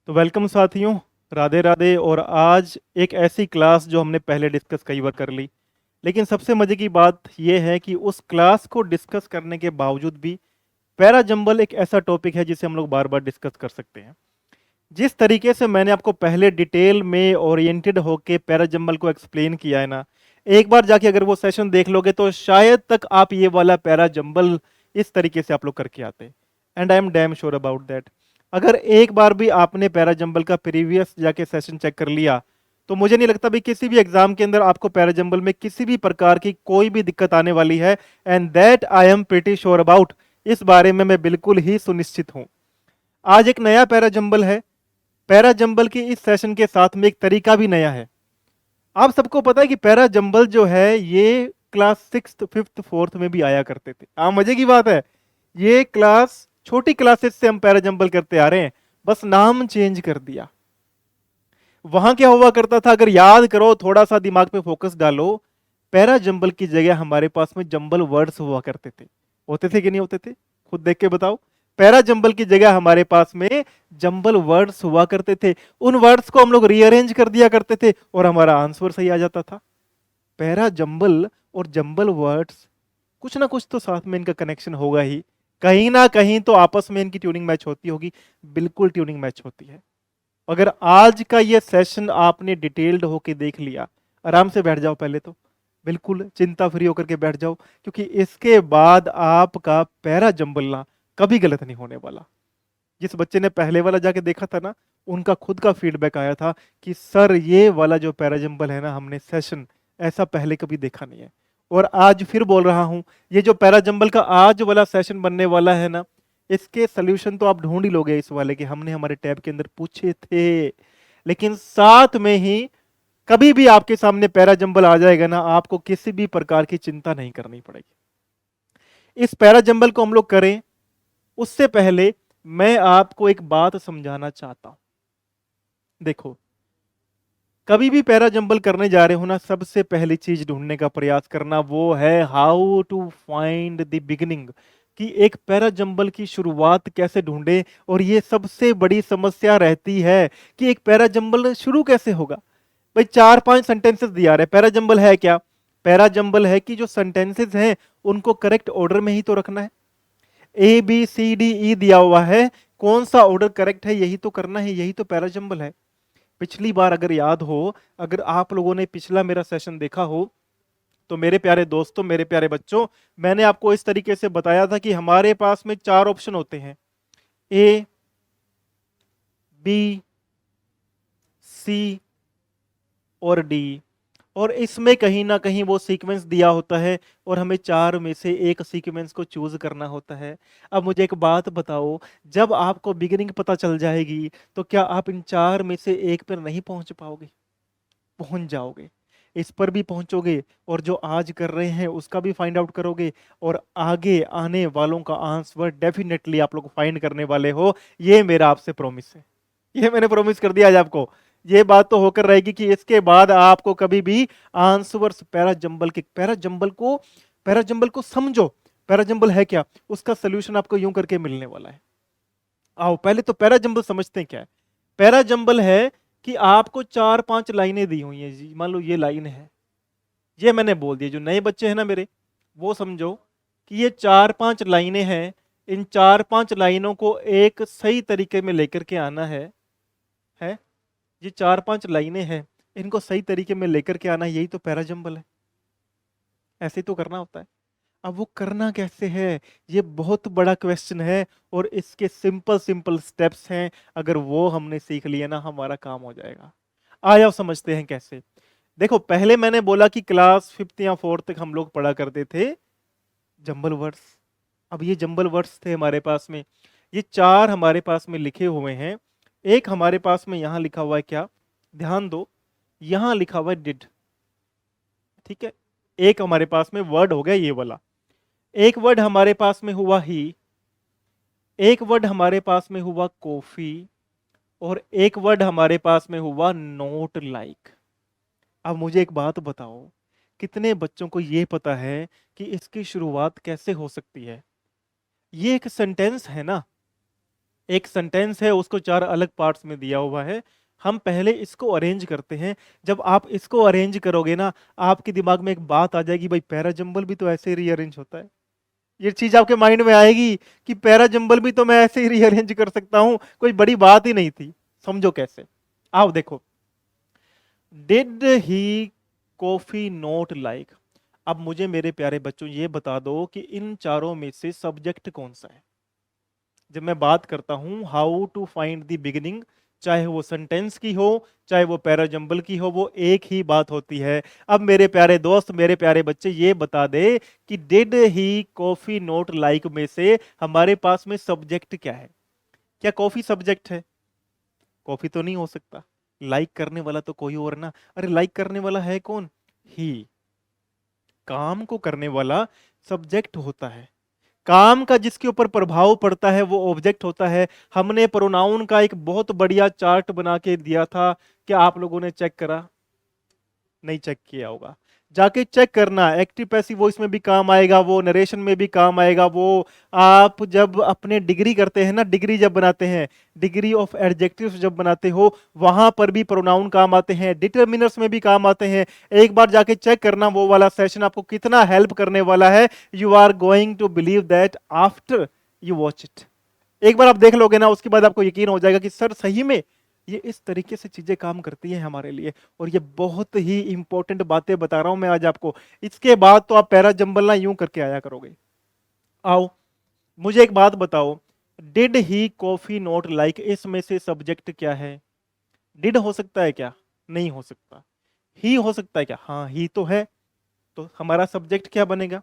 तो वेलकम साथियों, राधे राधे। और आज एक ऐसी क्लास जो हमने पहले डिस्कस कई बार कर ली, लेकिन सबसे मजे की बात यह है कि उस क्लास को डिस्कस करने के बावजूद भी पैरा जंबल एक ऐसा टॉपिक है जिसे हम लोग बार बार डिस्कस कर सकते हैं। जिस तरीके से मैंने आपको पहले डिटेल में ओरिएंटेड होके पैरा जंबल को एक्सप्लेन किया है ना, एक बार जाके अगर वो सेशन देख लोगे तो शायद तक आप ये वाला पैरा जंबल इस तरीके से आप लोग करके आते। And I am damn sure about that. अगर एक बार भी आपने पैरा जंबल का प्रीवियस जाके सेशन चेक कर लिया तो मुझे नहीं लगता भी किसी भी एग्जाम के अंदर आपको पैरा जंबल में किसी भी प्रकार की कोई भी दिक्कत आने वाली है। And that I am pretty sure about. इस बारे में मैं बिल्कुल ही सुनिश्चित हूं। आज एक नया पैरा जंबल है। पैरा जंबल के इस सेशन के साथ में एक तरीका भी नया है। आप सबको पता है कि पैरा जंबल जो है ये क्लास सिक्स फिफ्थ फोर्थ में भी आया करते थे। मजे की बात है, ये क्लास छोटी क्लासेस से हम पैरा जंबल करते आ रहे हैं, बस नाम चेंज कर दिया। वहां क्या हुआ करता था, अगर याद करो, थोड़ा सा दिमाग पे फोकस डालो, पैरा जंबल की जगह हमारे पास में जंबल वर्ड्स हुआ करते थे। होते थे कि नहीं होते थे? खुद देख के बताओ। पैरा जंबल की जगह हमारे पास में जंबल वर्ड्स हुआ करते थे। उन वर्ड्स को हम लोग रीअरेंज कर दिया करते थे और हमारा आंसर सही आ जाता था। पैरा जंबल और जंबल वर्ड्स कुछ ना कुछ तो साथ में इनका कनेक्शन होगा ही। कहीं ना कहीं तो आपस में इनकी ट्यूनिंग मैच होती होगी। बिल्कुल ट्यूनिंग मैच होती है। अगर आज का ये सेशन आपने डिटेल्ड होके देख लिया, आराम से बैठ जाओ। पहले तो बिल्कुल चिंता फ्री होकर के बैठ जाओ, क्योंकि इसके बाद आपका पैरा जंबलना कभी गलत नहीं होने वाला। जिस बच्चे ने पहले वाला जाके देखा था ना, उनका खुद का फीडबैक आया था कि सर ये वाला जो पैरा जंबल है ना, हमने सेशन ऐसा पहले कभी देखा नहीं है। और आज फिर बोल रहा हूं, ये जो पैरा जंबल का आज वाला सेशन बनने वाला है ना, इसके सोल्यूशन तो आप ढूंढ ही लोगे इस वाले के, हमने हमारे टैब के अंदर पूछे थे। लेकिन साथ में ही कभी भी आपके सामने पैरा जंबल आ जाएगा ना, आपको किसी भी प्रकार की चिंता नहीं करनी पड़ेगी। इस पैरा जंबल को हम लोग करें उससे पहले मैं आपको एक बात समझाना चाहता हूं। देखो, कभी भी पैरा जंबल करने जा रहे हो ना, सबसे पहली चीज ढूंढने का प्रयास करना वो है how to find the beginning, कि एक पैरा जंबल की शुरुआत कैसे ढूंढे। और ये सबसे बड़ी समस्या रहती है कि एक पैरा जंबल शुरू कैसे होगा। भाई चार पांच सेंटेंसेस दिया रहे, पैरा जंबल है क्या? पैरा जंबल है कि जो सेंटेंसेस हैं उनको करेक्ट ऑर्डर में ही तो रखना है। A B C D E दिया हुआ है, कौन सा ऑर्डर करेक्ट है यही तो करना है, यही तो पैरा जंबल है। पिछली बार अगर याद हो, अगर आप लोगों ने पिछला मेरा सेशन देखा हो, तो मेरे प्यारे दोस्तों, मेरे प्यारे बच्चों, मैंने आपको इस तरीके से बताया था कि हमारे पास में चार ऑप्शन होते हैं, ए बी सी और डी। और इसमें कहीं ना कहीं वो सीक्वेंस दिया होता है और हमें चार में से एक सीक्वेंस को चूज करना होता है। अब मुझे एक बात बताओ, जब आपको बिगिनिंग पता चल जाएगी तो क्या आप इन चार में से एक पर नहीं पहुंच पाओगे? पहुंच जाओगे। इस पर भी पहुंचोगे और जो आज कर रहे हैं उसका भी फाइंड आउट करोगे, और आगे आने वालों का आंसर डेफिनेटली आप लोग फाइंड करने वाले हो। ये मेरा आपसे प्रॉमिस है। ये मैंने प्रॉमिस कर दिया आज आपको। ये बात तो होकर रहेगी कि इसके बाद आपको कभी भी आंसर्स पैरा जंबल को समझो। पैरा जंबल है क्या, उसका सोल्यूशन आपको यूं करके मिलने वाला है। आओ पहले तो पैरा जंबल समझते हैं क्या है। पैरा जंबल है कि आपको चार पांच लाइनें दी हुई हैं जी। मान लो ये लाइन है, ये मैंने बोल दिया। जो नए बच्चे हैं ना मेरे, वो समझो कि ये चार पांच लाइनें हैं। इन चार पांच लाइनों को एक सही तरीके में लेकर के आना है। ये चार पांच लाइनें हैं, इनको सही तरीके में लेकर के आना, यही तो पैरा जंबल है। ऐसे ही तो करना होता है। अब वो करना कैसे है, ये बहुत बड़ा क्वेश्चन है। और इसके सिंपल सिंपल स्टेप्स हैं, अगर वो हमने सीख लिया ना, हमारा काम हो जाएगा। आया समझते हैं कैसे। देखो, पहले मैंने बोला कि क्लास फिफ्थ या फोर्थ तक हम लोग पढ़ा करते थे जंबल वर्ड्स। अब ये जंबल वर्ड्स थे हमारे पास में, ये चार हमारे पास में लिखे हुए हैं। एक हमारे पास में यहां लिखा हुआ है क्या, ध्यान दो, यहां लिखा हुआ है डिड। ठीक है, एक हमारे पास में वर्ड हो गया ये वाला। एक वर्ड हमारे पास में हुआ ही, एक वर्ड हमारे पास में हुआ कॉफी, और एक वर्ड हमारे पास में हुआ नोट लाइक। अब मुझे एक बात बताओ, कितने बच्चों को यह पता है कि इसकी शुरुआत कैसे हो सकती है? ये एक सेंटेंस है ना, एक सेंटेंस है, उसको 4 अलग पार्ट्स में दिया हुआ है। हम पहले इसको अरेंज करते हैं। जब आप इसको अरेंज करोगे ना, आपके दिमाग में एक बात आ जाएगी, भाई पैरा जंबल भी तो ऐसे ही रीअरेंज होता है। ये चीज आपके माइंड में आएगी कि पैरा जंबल भी तो मैं ऐसे ही रीअरेंज कर सकता हूं, कोई बड़ी बात ही नहीं थी। समझो कैसे। आओ देखो, did he coffee note like. अब मुझे मेरे प्यारे बच्चों ये बता दो कि इन चारों में से सब्जेक्ट कौन सा है। जब मैं बात करता हूं how to find the beginning, चाहे वो सेंटेंस की हो, चाहे वो पैराजंबल की हो, वो एक ही बात होती है। अब मेरे प्यारे दोस्त, मेरे प्यारे बच्चे, ये बता दे कि did he coffee note like में से हमारे पास में सब्जेक्ट क्या है। क्या कॉफी सब्जेक्ट है? कॉफी तो नहीं हो सकता। लाइक करने वाला तो कोई और ना। अरे लाइक करने वाला है कौन? ही। काम को करने वाला सब्जेक्ट होता है। काम का जिसके ऊपर प्रभाव पड़ता है वो ऑब्जेक्ट होता है। हमने प्रोनाउन का एक बहुत बढ़िया चार्ट बना के दिया था, क्या आप लोगों ने चेक करा? नहीं चेक किया होगा, जाके चेक करना। एक्टिव पैसिव वॉइस में भी काम आएगा वो, नरेशन में भी काम आएगा वो। आप जब अपने डिग्री करते हैं ना, डिग्री जब बनाते हैं, डिग्री ऑफ एडजेक्टिव्स जब बनाते हो, वहां पर भी प्रोनाउन काम आते हैं, डिटरमिनर्स में भी काम आते हैं। एक बार जाके चेक करना, वो वाला सेशन आपको कितना हेल्प करने वाला है। You are going to believe that after you watch it. एक बार आप देख लोगे ना, उसके बाद आपको यकीन हो जाएगा कि सर सही में ये इस तरीके से चीजें काम करती हैं हमारे लिए। और ये बहुत ही इंपॉर्टेंट बातें बता रहा हूं मैं आज आपको। इसके बाद तो आप पैरा जंबल ना यूं करके आया करोगे। आओ, मुझे एक बात बताओ, did he coffee note like, इसमें से सब्जेक्ट क्या है? डिड हो सकता है क्या? नहीं हो सकता। ही हो सकता है क्या? हाँ, ही तो है। तो हमारा सब्जेक्ट क्या बनेगा?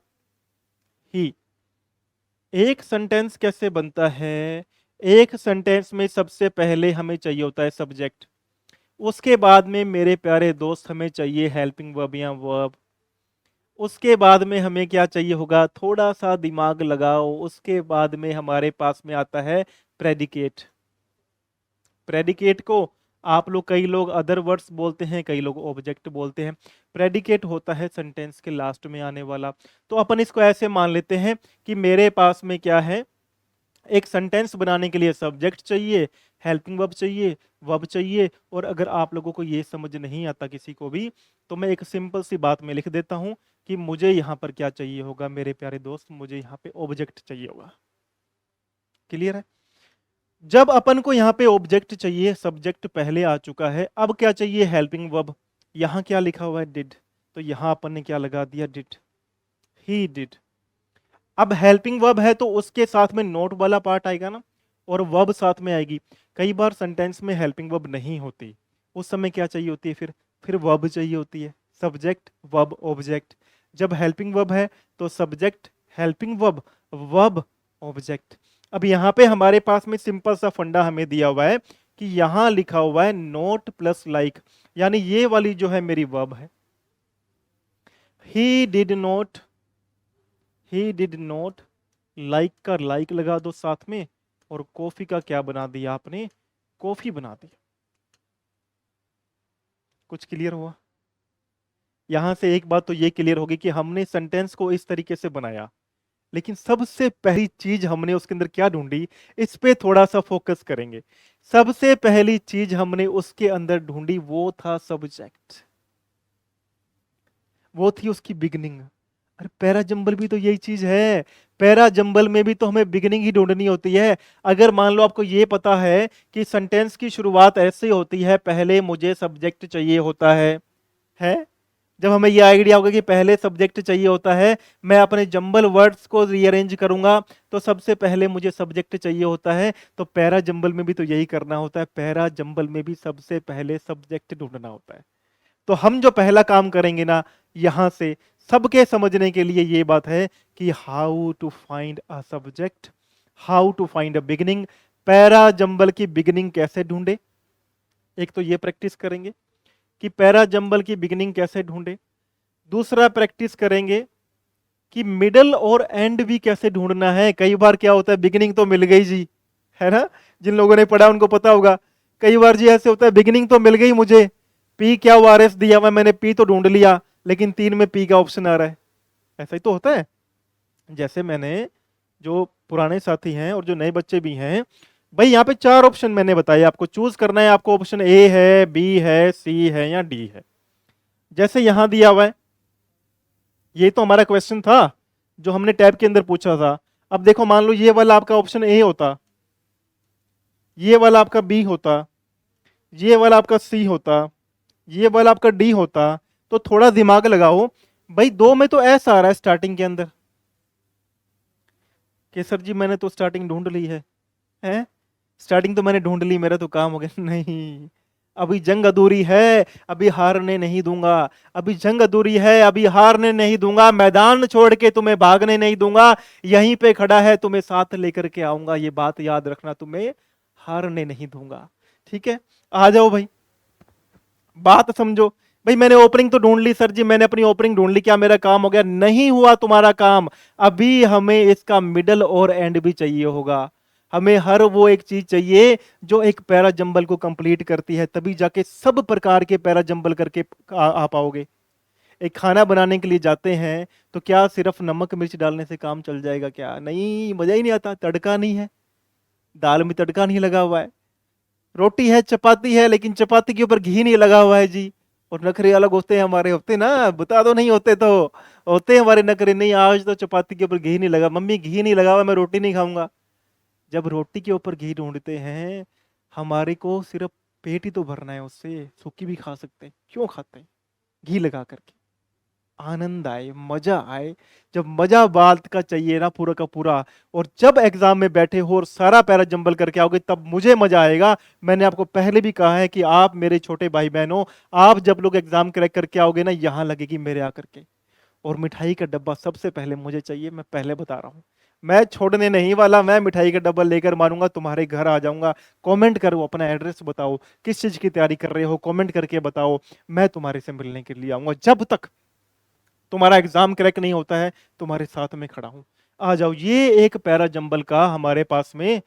ही। एक सेंटेंस कैसे बनता है? एक सेंटेंस में सबसे पहले हमें चाहिए होता है सब्जेक्ट। उसके बाद में मेरे प्यारे दोस्त हमें चाहिए हेल्पिंग वर्ब या वर्ब। उसके बाद में हमें क्या चाहिए होगा? थोड़ा सा दिमाग लगाओ, उसके बाद में हमारे पास में आता है प्रेडिकेट। प्रेडिकेट को आप लोग, कई लोग अदर वर्ड्स बोलते हैं, कई लोग ऑब्जेक्ट बोलते हैं। प्रेडिकेट होता है सेंटेंस के लास्ट में आने वाला। तो अपन इसको ऐसे मान लेते हैं कि मेरे पास में क्या है, एक सेंटेंस बनाने के लिए सब्जेक्ट चाहिए, हेल्पिंग वर्ब चाहिए, वर्ब चाहिए। और अगर आप लोगों को ये समझ नहीं आता किसी को भी, तो मैं एक सिंपल सी बात में लिख देता हूं कि मुझे यहां पर क्या चाहिए होगा मेरे प्यारे दोस्त, मुझे यहां पे ऑब्जेक्ट चाहिए होगा। क्लियर है? जब अपन को यहाँ पे ऑब्जेक्ट चाहिए, सब्जेक्ट पहले आ चुका है, अब क्या चाहिए? Helping verb. यहाँ क्या लिखा हुआ है? डिड। तो यहाँ अपन ने क्या लगा दिया? डिड। He did. अब हेल्पिंग वर्ब है तो उसके साथ में नोट वाला पार्ट आएगा ना, और वर्ब साथ में आएगी। कई बार सेंटेंस में हेल्पिंग वर्ब नहीं होती, उस समय क्या चाहिए होती है? फिर वर्ब चाहिए होती है। Subject verb object. जब हेल्पिंग वर्ब है तो subject helping verb verb object. अब यहाँ पे हमारे पास में सिंपल सा फंडा हमें दिया हुआ है कि यहाँ लिखा हुआ है नोट प्लस लाइक, यानी ये वाली जो है मेरी वर्ब है। He did note, he did note like का लाइक लगा दो साथ में, और कॉफी का क्या बना दिया आपने? कॉफी बना दिया। कुछ क्लियर हुआ? यहां से एक बात तो ये क्लियर होगी कि हमने सेंटेंस को इस तरीके से बनाया, लेकिन सबसे पहली चीज हमने उसके अंदर क्या ढूंढी, इस पे थोड़ा सा फोकस करेंगे। सबसे पहली चीज हमने उसके अंदर ढूंढी, वो था सब्जेक्ट, वो थी उसकी बिगनिंग। अरे पैरा जंबल भी तो यही चीज है। पैरा जंबल में भी तो हमें बिगिनिंग ही ढूंढनी होती है। अगर मान लो आपको ये पता है कि सेंटेंस की शुरुआत ऐसे होती है, पहले मुझे सब्जेक्ट चाहिए होता है। जब हमें ये आइडिया होगा कि पहले सब्जेक्ट चाहिए होता है, मैं अपने जंबल वर्ड्स को रीअरेंज करूंगा, तो सबसे पहले मुझे सब्जेक्ट चाहिए होता है। तो पैरा जंबल में भी तो यही करना होता है, पैरा जंबल में भी सबसे पहले सब्जेक्ट ढूंढना होता है। तो हम जो पहला काम करेंगे ना, यहां से सबके समझने के लिए ये बात है कि how to find a subject, how to find a beginning. Para jumble की बिगिनिंग कैसे ढूंढे, एक तो ये प्रैक्टिस करेंगे कि पैरा जंबल की बिगिनिंग कैसे ढूंढे। दूसरा प्रैक्टिस करेंगे कि मिडल और एंड भी कैसे ढूंढना है। कई बार क्या होता है, बिगिनिंग तो मिल गई जी, है ना, जिन लोगों ने पढ़ा उनको पता होगा। कई बार जी ऐसे होता है, बिगिनिंग तो मिल गई मुझे, पी क्या ओ आर एस दिया हुआ, मैंने पी तो ढूंढ लिया, लेकिन 3 में पी का ऑप्शन आ रहा है। ऐसा ही तो होता है। जैसे मैंने, जो पुराने साथी हैं और जो नए बच्चे भी हैं, भाई यहाँ पे 4 ऑप्शन मैंने बताए आपको, चूज करना है आपको, ऑप्शन ए है, बी है, सी है या डी है। जैसे यहां दिया हुआ है, ये तो हमारा क्वेश्चन था जो हमने टैब के अंदर पूछा था। अब देखो मान लो ये वाला आपका ऑप्शन ए होता, ये वाला आपका बी होता, ये वाला आपका सी होता, ये वाला आपका डी होता, तो थोड़ा दिमाग लगाओ। भाई दो में तो एस आ रहा है स्टार्टिंग के अंदर, कि सर जी मैंने तो स्टार्टिंग ढूंढ ली है, स्टार्टिंग तो मैंने ढूंढ ली, मेरा तो काम हो गया। नहीं, अभी जंग अधूरी है, अभी हारने नहीं दूंगा। अभी जंग अधूरी है, अभी हारने नहीं दूंगा, मैदान छोड़ के तुम्हें भागने नहीं दूंगा, यहीं पे खड़ा है तुम्हें साथ लेकर के आऊंगा, ये बात याद रखना, तुम्हें हारने नहीं दूंगा। ठीक है, आ जाओ भाई, बात समझो। भाई मैंने ओपनिंग तो ढूंढ ली सर जी, मैंने अपनी ओपनिंग ढूंढ ली, क्या मेरा काम हो गया? नहीं हुआ तुम्हारा काम। अभी हमें इसका मिडल और एंड भी चाहिए होगा। हमें हर वो एक चीज चाहिए जो एक पैरा जंबल को कंप्लीट करती है, तभी जाके सब प्रकार के पैरा जंबल करके आ पाओगे। एक खाना बनाने के लिए जाते हैं तो क्या सिर्फ नमक मिर्च डालने से काम चल जाएगा? क्या नहीं, मजा ही नहीं आता, तड़का नहीं है, दाल में तड़का नहीं लगा हुआ है, रोटी है चपाती है लेकिन चपाती के ऊपर घी नहीं लगा हुआ है जी। और नखरे अलग होते हैं हमारे, होते ना, बता दो, नहीं होते तो होते हैं हमारे नखरे, नहीं आज तो चपाती के ऊपर घी नहीं लगा, मम्मी घी नहीं लगा हुआ, मैं रोटी नहीं खाऊंगा। जब रोटी के ऊपर घी ढूंढते हैं, हमारे को सिर्फ पेट ही तो भरना है उससे, सूखी भी खा सकते हैं, क्यों खाते हैं? घी लगा करके आनंद आए, मजा आए। जब मजा बात का चाहिए ना पूरा का पूरा, और जब एग्जाम में बैठे हो और सारा पैरा जंबल करके आओगे तब मुझे मजा आएगा। मैंने आपको पहले भी कहा है कि आप मेरे छोटे भाई बहनों, आप जब लोग एग्जाम क्रैक करके आओगे ना, यहां लगेगी मेरे आकर के। और मिठाई का डब्बा सबसे पहले मुझे चाहिए, मैं पहले बता रहा हूं, मैं छोड़ने नहीं वाला, मैं मिठाई का डब्बा लेकर मारूंगा, तुम्हारे घर आ जाऊंगा। कमेंट करो, अपना एड्रेस बताओ, किस चीज की तैयारी कर रहे हो, कमेंट करके बताओ, मैं तुम्हारे से मिलने के लिए आऊंगा। जब तक तुम्हारा एग्जाम क्रैक नहीं होता है, तुम्हारे साथ में खड़ा हूं। आ जाओ, ये एक पैरा जंबल का हमारे पास में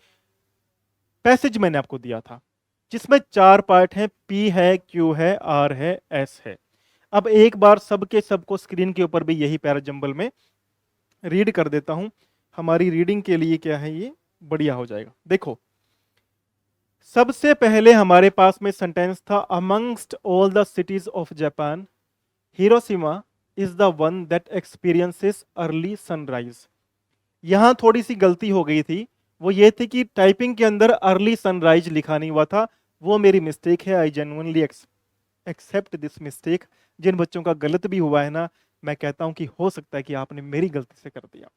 पैसेज मैंने आपको दिया था, जिसमें 4 पार्ट हैं, पी है, क्यू है, आर है, एस है। अब एक बार सबके सबको स्क्रीन के ऊपर भी यही पैरा जंबल में रीड कर देता हूं, हमारी रीडिंग के लिए क्या है, ये बढ़िया हो जाएगा। देखो, सबसे पहले हमारे पास में सेंटेंस था, amongst all the cities of Japan, Hiroshima is the one that experiences early sunrise. यहां थोड़ी सी गलती हो गई थी, वो ये थी कि टाइपिंग के अंदर अर्ली सनराइज लिखा नहीं हुआ था, वो मेरी मिस्टेक है। I genuinely accept this mistake. जिन बच्चों का गलत भी हुआ है ना, मैं कहता हूं कि हो सकता है कि आपने मेरी गलती से कर दिया,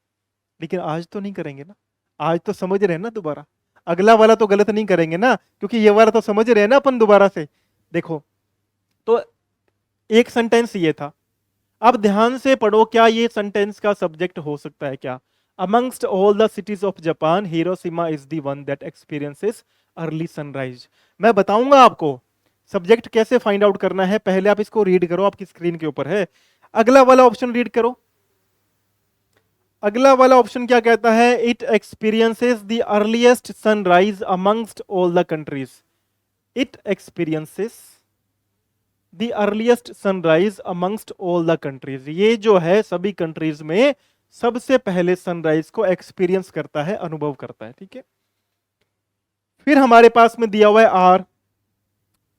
लेकिन आज तो नहीं करेंगे ना, आज तो समझ रहे हैं ना दोबारा, अगला वाला तो गलत नहीं करेंगे ना, क्योंकि ये वाला तो समझ रहे हैं ना अपन दोबारा से। देखो, तो एक सेंटेंस ये था, अब ध्यान से पढ़ो, क्या ये सेंटेंस का सब्जेक्ट हो सकता है क्या? Amongst all the cities of Japan, Hiroshima is the one that experiences early sunrise. मैं बताऊंगा आपको सब्जेक्ट कैसे फाइंड आउट करना है, पहले आप इसको रीड करो, आपकी स्क्रीन के ऊपर है। अगला वाला ऑप्शन रीड करो, अगला वाला ऑप्शन क्या कहता है? It experiences the earliest sunrise amongst all the countries. It experiences the earliest sunrise amongst all the countries. ये जो है सभी कंट्रीज में सबसे पहले सनराइज को एक्सपीरियंस करता है, अनुभव करता है। ठीक है, फिर हमारे पास में दिया हुआ है आर।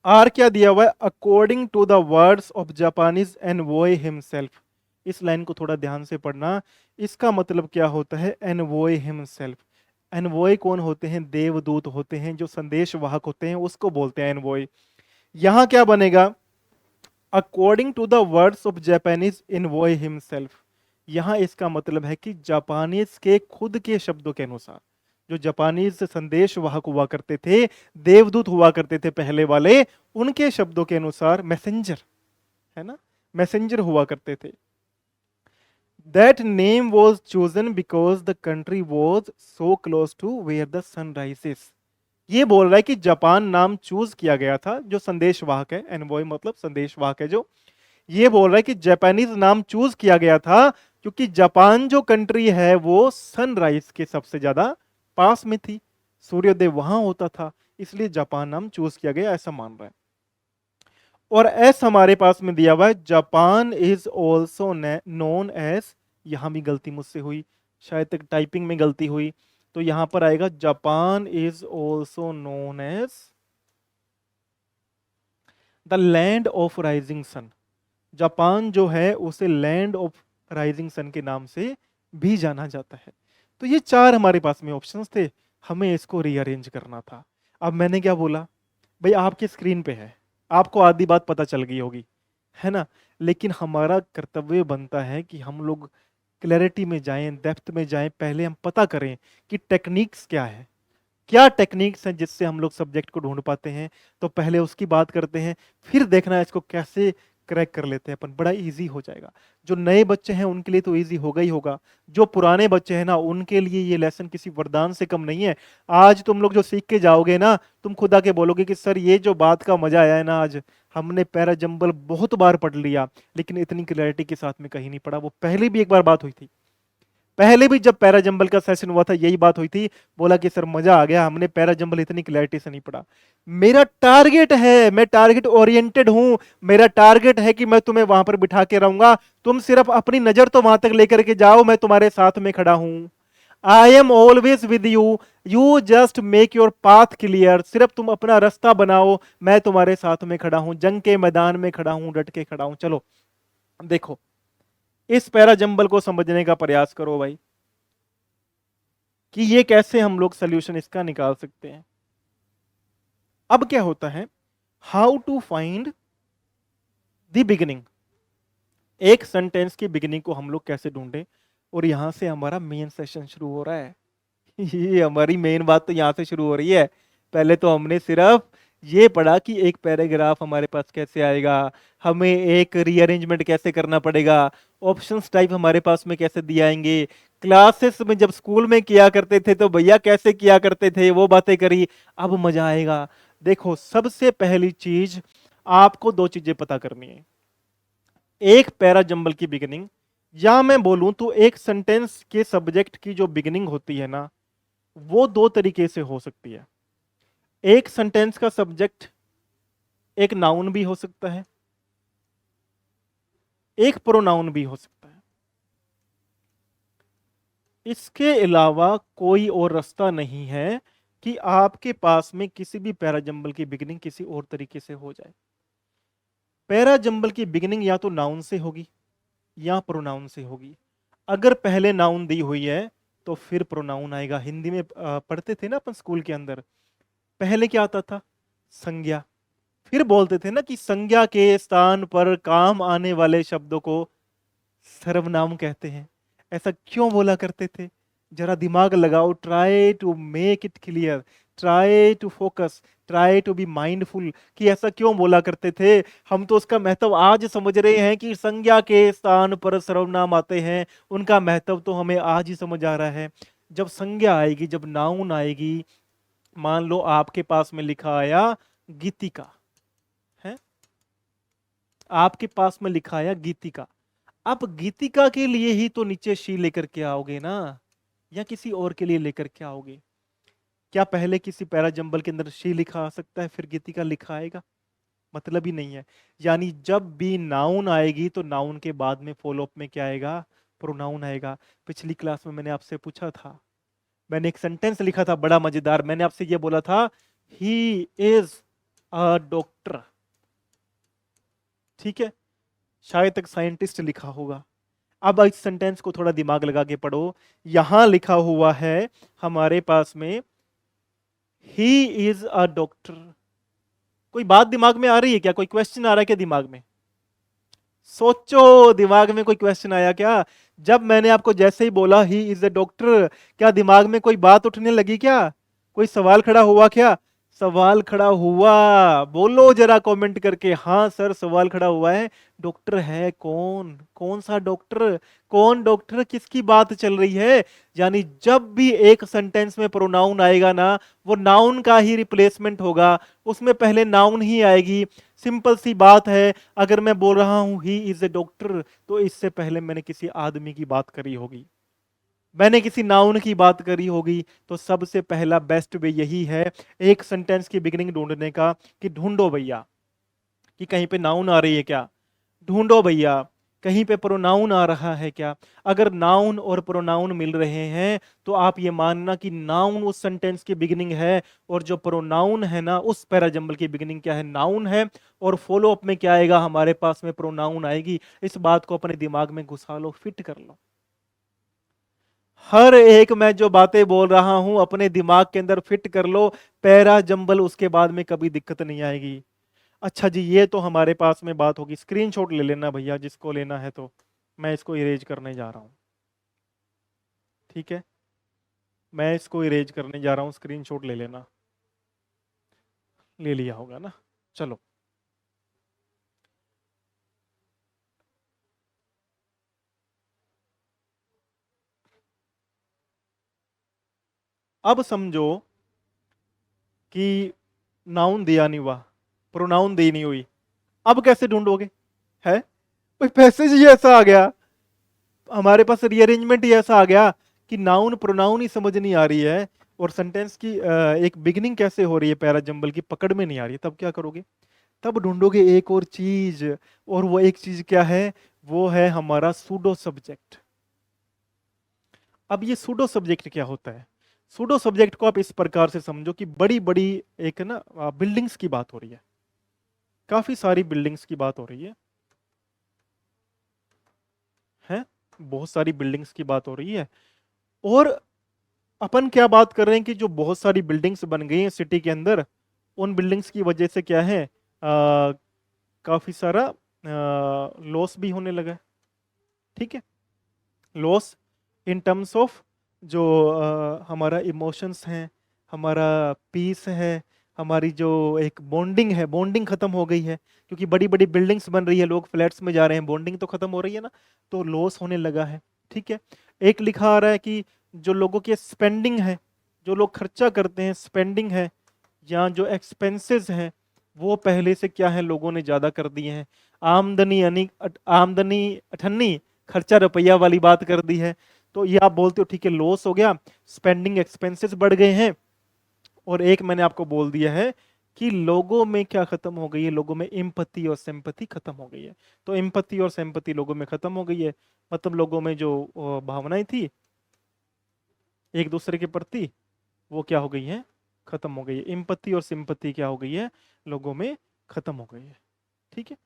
आर क्या दिया हुआ है? According to the words of Japanese envoy himself. इस लाइन को थोड़ा ध्यान से पढ़ना, इसका मतलब क्या होता है? Envoy himself. एनवॉय कौन होते हैं? देवदूत होते हैं, जो संदेश वाहक होते हैं, उसको बोलते हैं एनवॉय। यहां क्या बनेगा? According to the words of Japanese envoy himself. यहां इसका मतलब है कि जापानीज के खुद के शब्दों के अनुसार, जो जापानीज संदेश वाहक हुआ करते थे, देवदूत हुआ करते थे पहले वाले, उनके शब्दों के अनुसार मैसेंजर, है ना, मैसेंजर हुआ करते थे। That name was chosen because the country was so close to where the sun rises. ये बोल रहा है कि जापान नाम चूज किया गया था, जो संदेश वाहक है, एनवॉय मतलब संदेश वाहक है, जो ये बोल रहा है कि जापानीज नाम चूज किया गया था क्योंकि जापान जो कंट्री है वो सनराइज के सबसे ज्यादा पास में थी, सूर्योदय वहां होता था, इसलिए जापान नाम चूज किया गया, ऐसा मान रहा है। और एस हमारे पास में दिया हुआ है, Japan is also known as. यहां भी गलती मुझसे हुई, शायद तक टाइपिंग में गलती हुई। तो यहां पर आएगा Japan is also known as the land of rising sun. Japan जो है उसे लैंड ऑफ राइजिंग सन के नाम से भी जाना जाता है। तो ये चार हमारे पास में ऑप्शंस थे, हमें इसको रीअरेंज करना था। अब मैंने क्या बोला, भाई आपकी स्क्रीन पे है, आपको आधी बात पता चल गई होगी, है ना, लेकिन हमारा कर्तव्य बनता है कि हम लोग क्लैरिटी में जाएं, डेप्थ में जाएं, पहले हम पता करें कि टेक्निक्स क्या है, क्या टेक्निक्स हैं जिससे हम लोग सब्जेक्ट को ढूंढ पाते हैं। तो पहले उसकी बात करते हैं, फिर देखना है इसको कैसे क्रैक कर लेते हैं अपन, बड़ा इजी हो जाएगा। जो नए बच्चे हैं उनके लिए तो इजी होगा ही होगा, जो पुराने बच्चे हैं ना उनके लिए ये लेसन किसी वरदान से कम नहीं है। आज तुम लोग जो सीख के जाओगे ना, तुम खुद आके बोलोगे कि सर ये जो बात का मजा आया है ना, आज हमने पैरा जंबल बहुत बार पढ़ लिया लेकिन इतनी क्लैरिटी के साथ में कहीं नहीं पढ़ा। वो पहले भी एक बार बात हुई थी, पहले भी जब पैरा जंबल का सेशन हुआ था यही बात हुई थी, बोला कि सर मजा आ गया, हमने पैरा जंबल इतनी क्लैरिटी से नहीं पढ़ा। मेरा टारगेट है, मैं टारगेट ओरिएंटेड हूं, मेरा टारगेट है कि मैं तुम्हें वहां पर बिठा के रहूंगा, तुम सिर्फ अपनी नजर तो वहां तक लेकर के जाओ, मैं तुम्हारे साथ में खड़ा हूं। I am always with you, you just make your path clear, सिर्फ तुम अपना रास्ता बनाओ, मैं तुम्हारे साथ में खड़ा हूं, जंग के मैदान में खड़ा हूं, डट के खड़ा हूं। चलो देखो, इस पैरा जंबल को समझने का प्रयास करो भाई, कि ये कैसे हम लोग सोल्यूशन इसका निकाल सकते हैं। अब क्या होता है, how to find the beginning, एक सेंटेंस की बिगिनिंग को हम लोग कैसे ढूंढें। और यहां से हमारा मेन सेशन शुरू हो रहा है। ये हमारी मेन बात तो यहां से शुरू हो रही है। पहले तो हमने सिर्फ ये पढ़ा कि एक पैराग्राफ हमारे पास कैसे आएगा, हमें एक रीअरेंजमेंट कैसे करना पड़ेगा, ऑप्शंस टाइप हमारे पास में कैसे दिए आएंगे, क्लासेस में जब स्कूल में किया करते थे तो भैया कैसे किया करते थे वो बातें करी। अब मजा आएगा। देखो सबसे पहली चीज, आपको दो चीजें पता करनी है। एक पैरा जंबल की बिगिनिंग, या मैं बोलूं तो एक सेंटेंस के सब्जेक्ट की जो बिगिनिंग होती है ना, वो दो तरीके से हो सकती है। एक सेंटेंस का सब्जेक्ट एक नाउन भी हो सकता है, एक प्रोनाउन भी हो सकता है। इसके अलावा कोई और रास्ता नहीं है कि आपके पास में किसी भी पैरा जंबल की बिगिनिंग किसी और तरीके से हो जाए। पैरा जंबल की बिगिनिंग या तो नाउन से होगी या प्रोनाउन से होगी। अगर पहले नाउन दी हुई है तो फिर प्रोनाउन आएगा। हिंदी में पढ़ते थे ना अपन स्कूल के अंदर, पहले क्या आता था, संज्ञा, फिर बोलते थे ना कि संज्ञा के स्थान पर काम आने वाले शब्दों को सर्वनाम कहते हैं। ऐसा क्यों बोला करते थे, जरा दिमाग लगाओ, try to make it clear, try to focus, try to be mindful, कि ऐसा क्यों बोला करते थे। हम तो उसका महत्व आज समझ रहे हैं कि संज्ञा के स्थान पर सर्वनाम आते हैं, उनका महत्व तो हमें आज ही समझ आ रहा है। जब संज्ञा आएगी, जब नाउन आएगी, मान लो आपके पास में लिखा आया गीतिका है, आपके पास में लिखा आया गीतिका। आप गीतिका के लिए ही तो नीचे शी लेकर के आओगे ना, या किसी और के लिए लेकर के आओगे। क्या पहले किसी पैरा जंबल के अंदर शी लिखा आ सकता है फिर गीतिका लिखा आएगा, मतलब ही नहीं है। यानी जब भी नाउन आएगी तो नाउन के बाद में फॉलो अप में क्या आएगा, प्रोनाउन आएगा। पिछली क्लास में मैंने आपसे पूछा था, मैंने एक सेंटेंस लिखा था बड़ा मजेदार, मैंने आपसे ये बोला था, ही इज अ डॉक्टर, ठीक है, शायद तक साइंटिस्ट लिखा होगा। अब इस सेंटेंस को थोड़ा दिमाग लगा के पढ़ो, यहां लिखा हुआ है हमारे पास में ही इज अ डॉक्टर। कोई बात दिमाग में आ रही है क्या, कोई क्वेश्चन आ रहा है क्या दिमाग में, सोचो दिमाग में कोई क्वेश्चन आया क्या। जब मैंने आपको जैसे ही बोला ही इज अ डॉक्टर, क्या दिमाग में कोई बात उठने लगी क्या, कोई सवाल खड़ा हुआ क्या, सवाल खड़ा हुआ, बोलो जरा कमेंट करके, हाँ सर सवाल खड़ा हुआ है। डॉक्टर है कौन, कौन सा डॉक्टर, कौन डॉक्टर, किसकी बात चल रही है। यानी जब भी एक सेंटेंस में प्रोनाउन आएगा ना, वो नाउन का ही रिप्लेसमेंट होगा, उसमें पहले नाउन ही आएगी। सिंपल सी बात है, अगर मैं बोल रहा हूं ही इज ए डॉक्टर, तो इससे पहले मैंने किसी आदमी की बात करी होगी, मैंने किसी नाउन की बात करी होगी। तो सबसे पहला बेस्ट वे यही है एक सेंटेंस की बिगिनिंग ढूंढने का, कि ढूंढो भैया कि कहीं पे नाउन आ रही है क्या, ढूंढो भैया कहीं पे प्रोनाउन आ रहा है क्या? अगर नाउन और प्रोनाउन मिल रहे हैं तो आप ये मानना कि नाउन उस सेंटेंस की बिगिनिंग है, और जो प्रोनाउन है ना उस पैराजंबल की बिगिनिंग क्या है? नाउन है। और फॉलो अप में क्या आएगा? हमारे पास में प्रोनाउन आएगी। इस बात को अपने दिमाग में घुसा लो, फिट कर लो। हर एक मैं जो बातें बोल रहा हूं अपने दिमाग के अंदर फिट कर लो, पैरा जंबल उसके बाद में कभी दिक्कत नहीं आएगी। अच्छा जी, ये तो हमारे पास में बात होगी। स्क्रीनशॉट ले लेना भैया जिसको लेना है, तो मैं इसको इरेज करने जा रहा हूं। ठीक है, मैं इसको इरेज करने जा रहा हूं, स्क्रीनशॉट ले लेना। ले लिया होगा ना? चलो, अब समझो कि नाउन दिया नहीं हुआ, प्रोनाउन दी नहीं हुई। अब कैसे ढूंढोगे? है भाई, पैसेज ही ऐसा आ गया, हमारे पास रीअरेंजमेंट ही ऐसा आ गया कि नाउन प्रोनाउन ही समझ नहीं आ रही है, और सेंटेंस की एक बिगिनिंग कैसे हो रही है पैरा जंबल की पकड़ में नहीं आ रही है। तब क्या करोगे? तब ढूंढोगे एक और चीज, और वो एक चीज क्या है? वो है हमारा सूडो सब्जेक्ट। अब ये सूडो सब्जेक्ट क्या होता है? सूडो सब्जेक्ट को आप इस प्रकार से समझो कि बड़ी बड़ी एक ना बिल्डिंग्स की बात हो रही है, काफी सारी बिल्डिंग्स की बात हो रही है बहुत सारी बिल्डिंग्स की बात हो रही है। और अपन क्या बात कर रहे हैं कि जो बहुत सारी बिल्डिंग्स बन गई हैं सिटी के अंदर, उन बिल्डिंग्स की वजह से क्या है, काफी सारा लॉस भी होने लगा है। ठीक है, लॉस इन टर्म्स ऑफ जो हमारा इमोशंस हैं, हमारा पीस है, हमारी जो एक बॉन्डिंग है, बॉन्डिंग खत्म हो गई है, क्योंकि बड़ी बड़ी बिल्डिंग्स बन रही है, लोग फ्लैट्स में जा रहे हैं, बॉन्डिंग तो खत्म हो रही है ना, तो लॉस होने लगा है। ठीक है, एक लिखा आ रहा है कि जो लोगों की स्पेंडिंग है, जो लोग खर्चा करते हैं, स्पेंडिंग है, या जो एक्सपेंसेस हैं, वो पहले से क्या है, लोगों ने ज्यादा कर दिए हैं। आमदनी यानी आमदनी अठन्नी, खर्चा रुपया वाली बात कर दी है। तो ये आप बोलते हो ठीक है, लॉस हो गया, स्पेंडिंग एक्सपेंसेस बढ़ गए हैं। और एक मैंने आपको बोल दिया है कि लोगों में क्या खत्म हो गई है? लोगों में एम्पैथी और सिंपैथी खत्म हो गई है। तो एम्पैथी और सिंपैथी लोगों में खत्म हो गई है, मतलब लोगों में जो भावनाएं थी एक दूसरे के प्रति, वो क्या हो गई है? खत्म हो गई है। एम्पैथी और सिंपैथी क्या हो गई है? लोगों में खत्म हो गई है। ठीक है,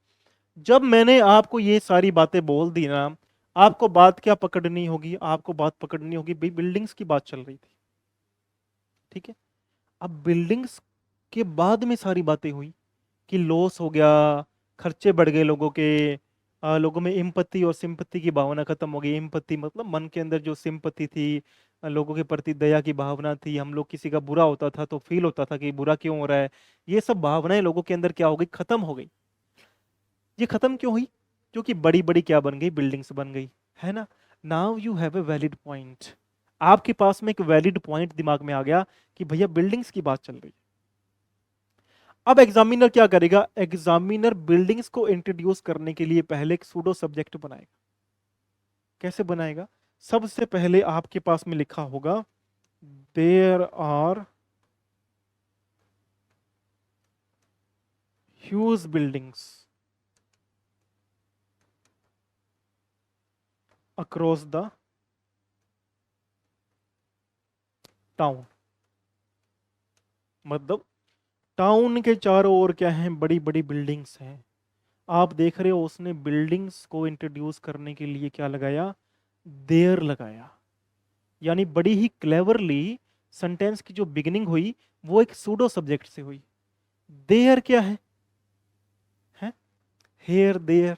जब मैंने आपको ये सारी बातें बोल दी ना, आपको बात क्या पकड़नी होगी? आपको बात पकड़नी होगी भाई, बिल्डिंग्स की बात चल रही थी। ठीक है, अब बिल्डिंग्स के बाद में सारी बातें हुई कि लॉस हो गया, खर्चे बढ़ गए लोगों के, लोगों में एम्पैथी और सिंपैथी की भावना खत्म हो गई। एम्पैथी मतलब मन के अंदर जो सिंपैथी थी, लोगों के प्रति दया की भावना थी, हम लोग किसी का बुरा होता था तो फील होता था कि बुरा क्यों हो रहा है, ये सब भावनाएं लोगों के अंदर क्या हो गई? खत्म हो गई। ये खत्म क्यों हुई? क्योंकि बड़ी बड़ी क्या बन गई? बिल्डिंग्स बन गई, है ना? Now you have a valid point, आपके पास में एक वैलिड पॉइंट दिमाग में आ गया कि भैया बिल्डिंग्स की बात चल रही है। अब एग्जामिनर क्या करेगा? एग्जामिनर बिल्डिंग्स को इंट्रोड्यूस करने के लिए पहले एक सूडो सब्जेक्ट बनाएगा। कैसे बनाएगा? सबसे पहले आपके पास में लिखा होगा there are huge buildings across the town. मतलब टाउन के चारों ओर क्या है? बड़ी बड़ी बिल्डिंग्स हैं। आप देख रहे हो उसने बिल्डिंग्स को इंट्रोड्यूस करने के लिए क्या लगाया? देयर लगाया। यानी बड़ी ही क्लेवरली सेंटेंस की जो बिगिनिंग हुई वो एक सूडो सब्जेक्ट से हुई। देयर क्या है? Here there.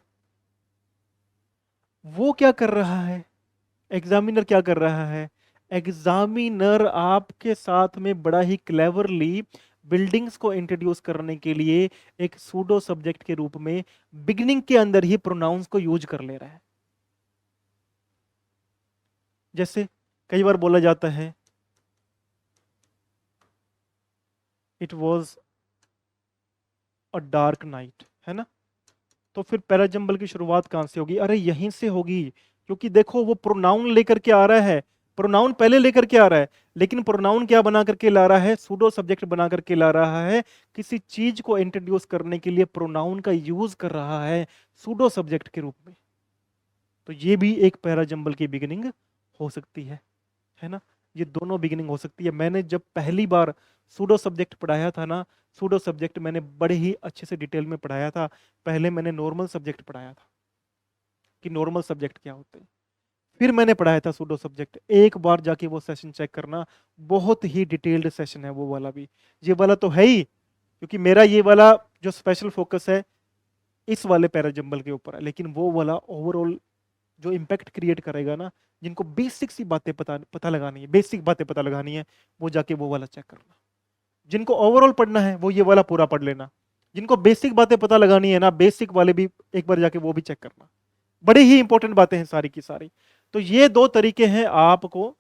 वो क्या कर रहा है? एग्जामिनर क्या कर रहा है? एग्जामिनर आपके साथ में बड़ा ही क्लेवरली बिल्डिंग्स को इंट्रोड्यूस करने के लिए एक सूडो सब्जेक्ट के रूप में बिगिनिंग के अंदर ही प्रोनाउंस को यूज कर ले रहा है। जैसे कई बार बोला जाता है it was a dark night, है ना? तो फिर पैराजंबल की शुरुआत कहां से होगी? अरे यहीं से होगी, क्योंकि देखो वो प्रोनाउन लेकर के आ रहा है, प्रोनाउन पहले लेकर के आ रहा है, लेकिन प्रोनाउन क्या बना करके ला रहा है? सूडो सब्जेक्ट बना करके ला रहा है। किसी चीज को इंट्रोड्यूस करने के लिए प्रोनाउन का यूज कर रहा है सूडो सब्जेक्ट के रूप में। तो ये भी एक पैराजंबल की बिगिनिंग हो सकती है ना? ये दोनों बिगिनिंग हो सकती है। मैंने जब पहली बार सूडो सब्जेक्ट पढ़ाया था ना, सूडो सब्जेक्ट मैंने बड़े ही अच्छे से डिटेल में पढ़ाया था। पहले मैंने नॉर्मल सब्जेक्ट पढ़ाया था कि नॉर्मल सब्जेक्ट क्या होते हैं, फिर मैंने पढ़ाया था सूडो सब्जेक्ट। एक बार जाके वो सेशन चेक करना, बहुत ही डिटेल्ड सेशन है वो वाला भी। ये वाला तो है ही, क्योंकि मेरा ये वाला जो स्पेशल फोकस है इस वाले पैराजंबल के ऊपर है, लेकिन वो वाला ओवरऑल जो इम्पैक्ट क्रिएट करेगा ना, जिनको बेसिक सी बातें पता पता लगानी है, बेसिक बातें पता लगानी है, वो जाके वो वाला चेक करना। जिनको ओवरऑल पढ़ना है वो ये वाला पूरा पढ़ लेना। जिनको बेसिक बातें पता लगानी है ना, बेसिक वाले भी एक बार जाके वो भी चेक करना। बड़ी ही इंपॉर्टेंट बातें हैं सारी की सारी। तो ये दो तरीके हैं आपको,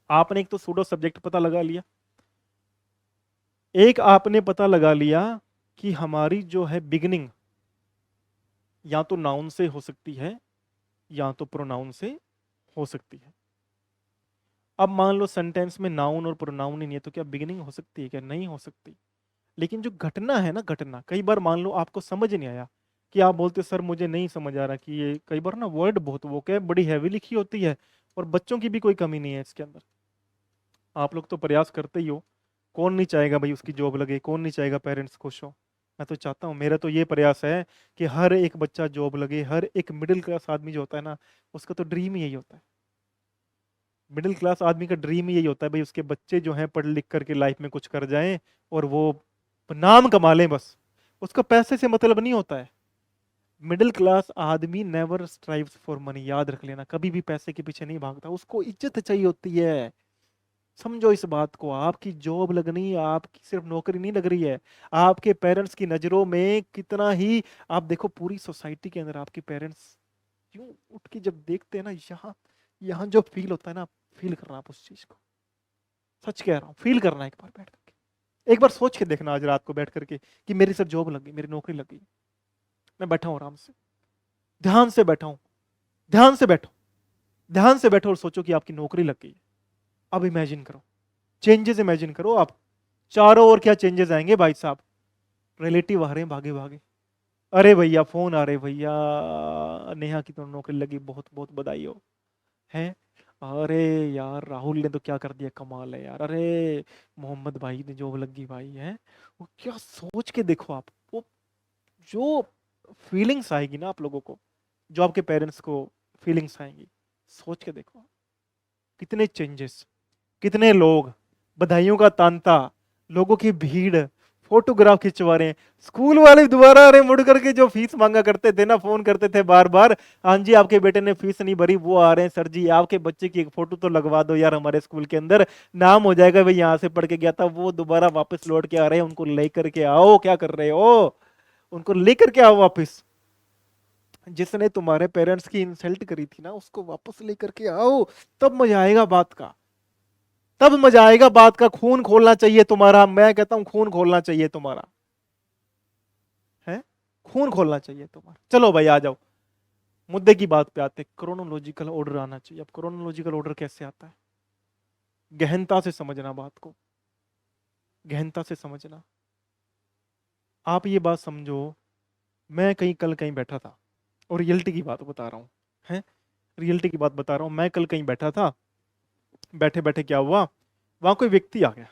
आपने एक तो सूडो सब्जेक्ट पता लगा लिया, एक आपने पता लगा लिया कि हमारी जो है बिगिनिंग या तो नाउन से हो सकती है या तो प्रोनाउन से हो सकती है। अब मान लो सेंटेंस में नाउन और प्रोनाउन ही नहीं है, तो क्या बिगिनिंग हो सकती है? क्या नहीं हो सकती। लेकिन जो घटना है ना, घटना, कई बार मान लो आपको समझ नहीं आया कि आप बोलते सर मुझे नहीं समझ आ रहा कि ये, कई बार ना वर्ड बहुत वो क्या बड़ी हैवी लिखी होती है, और बच्चों की भी कोई कमी नहीं है इसके अंदर। आप लोग तो प्रयास करते ही हो, कौन नहीं चाहेगा भाई उसकी जॉब लगे, कौन नहीं चाहेगा पेरेंट्स खुश हो। मैं तो चाहता हूँ, मेरा तो ये प्रयास है कि हर एक बच्चा जॉब लगे। हर एक मिडिल क्लास आदमी जो होता है ना, उसका तो ड्रीम ही यही होता है। मिडिल क्लास आदमी का ड्रीम ही यही होता है भाई, उसके बच्चे जो हैं पढ़ लिख करके लाइफ में कुछ कर जाएं और वो नाम कमा लें बस। उसका पैसे से मतलब नहीं होता है। मिडिल क्लास आदमी नेवर स्ट्राइव्स फॉर मनी, याद रख लेना, कभी भी पैसे के पीछे नहीं भागता, उसको इज्जत चाहिए होती है। समझो इस बात को, आपकी जॉब लगनी, आपकी सिर्फ नौकरी नहीं लग रही है, आपके पेरेंट्स की नजरों में कितना ही, आप देखो पूरी सोसाइटी के अंदर आपके पेरेंट्स यूं उठ के जब देखते हैं ना, यहाँ यहाँ जो फील होता है ना, फील करना आप उस चीज को, सच कह रहा हूँ, फील करना एक बार बैठ करके, एक बार सोच के देखना आज रात को बैठ करके कि मेरी सर जॉब लग गई, मेरी नौकरी लग गई, मैं बैठा हूँ आराम से, ध्यान से बैठा हूँ, ध्यान से बैठो, ध्यान से बैठो और सोचो कि आपकी नौकरी लग गई। अब इमेजिन करो, चेंजेस इमेजिन करो आप, चारों ओर क्या चेंजेस आएंगे भाई साहब। रिलेटिव आ रहे हैं भागे भागे, अरे भैया फोन आ रहे भैया, नेहा की तो नौकरी लगी, बहुत बहुत बधाई हो। हैं, अरे यार राहुल ने तो क्या कर दिया, कमाल है यार, अरे मोहम्मद भाई ने जॉब लग गई भाई है। वो क्या सोच के देखो आप, वो जो फीलिंग्स आएगी ना आप लोगों को, जो आपके पेरेंट्स को फीलिंग्स आएंगी, सोच के देखो कितने चेंजेस, कितने लोग, बधाइयों का तांता, लोगों की भीड़, फोटोग्राफ खिंचवा रहे हैं। स्कूल वाले दोबारा अरे मुड़ करके जो फीस मांगा करते थे ना, फोन करते थे बार बार, हाँ जी आपके बेटे ने फीस नहीं भरी, वो आ रहे हैं सर जी, आपके बच्चे की एक फोटो तो लगवा दो यार हमारे स्कूल के अंदर, नाम हो जाएगा भाई यहाँ से पढ़ के गया था। वो दोबारा वापस लौट के आ रहे हैं, उनको लेकर के आओ, क्या कर रहे हो, उनको लेकर के आओ वापस। जिसने तुम्हारे पेरेंट्स की इंसल्ट करी थी ना, उसको वापस लेकर के आओ, तब मजा आएगा बात का, तब मजा आएगा बात का। खून खोलना चाहिए तुम्हारा, मैं कहता हूं खून खोलना चाहिए तुम्हारा, है, खून खोलना चाहिए तुम्हारा। चलो भाई आ जाओ, मुद्दे की बात पे आते, क्रोनोलॉजिकल ऑर्डर आना चाहिए। अब क्रोनोलॉजिकल ऑर्डर कैसे आता है, गहनता से समझना बात को, गहनता से समझना। आप ये बात समझो, मैं कहीं कल कहीं बैठा था, और रियलिटी की बात बता रहा हूँ, है, रियलिटी की बात बता रहा हूँ। मैं कल कहीं बैठा था, बैठे बैठे क्या हुआ, वहां कोई व्यक्ति आ गया।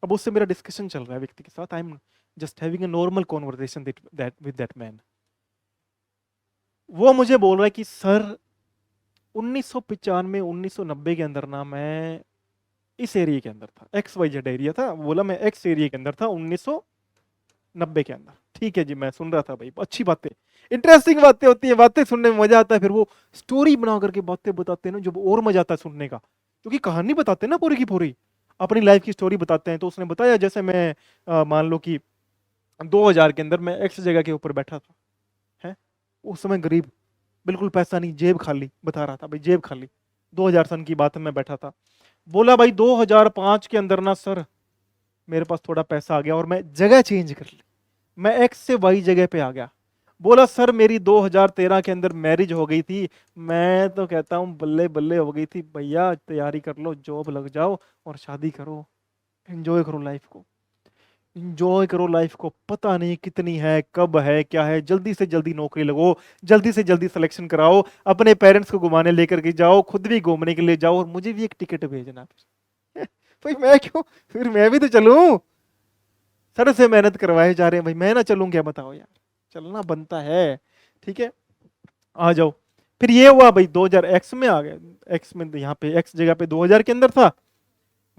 अब उससे मेरा डिस्कशन चल रहा है व्यक्ति के साथ, I am just having a normal conversation that with that man. वो मुझे बोल रहा है कि सर 1995 1990 के अंदर ना, मैं इस एरिया के अंदर था, एक्स वाई जेड एरिया था, बोला मैं एक्स एरिया के अंदर था 1990 के अंदर। ठीक है जी, मैं सुन रहा था भाई, अच्छी बातें, इंटरेस्टिंग बातें होती है, बातें सुनने में मजा आता है। फिर वो स्टोरी बना करके बातें बताते हैं ना, जो और मजा आता है सुनने का, क्योंकि कहानी बताते हैं ना पूरी की पूरी, अपनी लाइफ की स्टोरी बताते हैं। तो उसने बताया जैसे मैं मान लो कि 2000 के अंदर मैं एक्स जगह के ऊपर बैठा था, है, उस समय गरीब, बिल्कुल पैसा नहीं, जेब खाली, बता रहा था भाई जेब खाली, 2000 सन की बात है, मैं बैठा था। बोला भाई 2005 के अंदर ना सर मेरे पास थोड़ा पैसा आ गया और मैं जगह चेंज कर ली, मैं एक्स से वाई जगह पे आ गया। बोला सर मेरी 2013 के अंदर मैरिज हो गई थी। मैं तो कहता हूँ बल्ले बल्ले हो गई थी भैया, तैयारी कर लो, जॉब लग जाओ और शादी करो, एंजॉय करो लाइफ को। इंजॉय करो लाइफ को, पता नहीं कितनी है, कब है, क्या है, जल्दी से जल्दी नौकरी लगो, जल्दी से जल्दी सिलेक्शन कराओ, अपने पेरेंट्स को घुमाने लेकर के जाओ, खुद भी घूमने के लिए जाओ, और मुझे भी एक टिकट भेजना फिर। भाई मैं क्यों, फिर मैं भी तो चलूं, सर से मेहनत करवाए जा रहे हैं भाई, मैं ना चलूं क्या, बताओ यार, चलना बनता है। ठीक है, आ जाओ। फिर ये हुआ भाई 2000 एक्स में आ गए, एक्स में यहाँ पे एक्स जगह पे 2000 के अंदर था,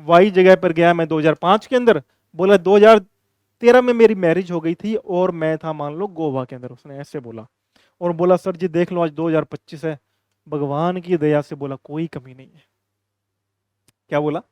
वाई जगह पर गया मैं 2005 के अंदर, बोला 2013 में मेरी मैरिज हो गई थी और मैं था मान लो गोवा के अंदर, उसने ऐसे बोला, और बोला सर जी देख लो आज 2025 है, भगवान की दया से बोला कोई कमी नहीं है। क्या बोला,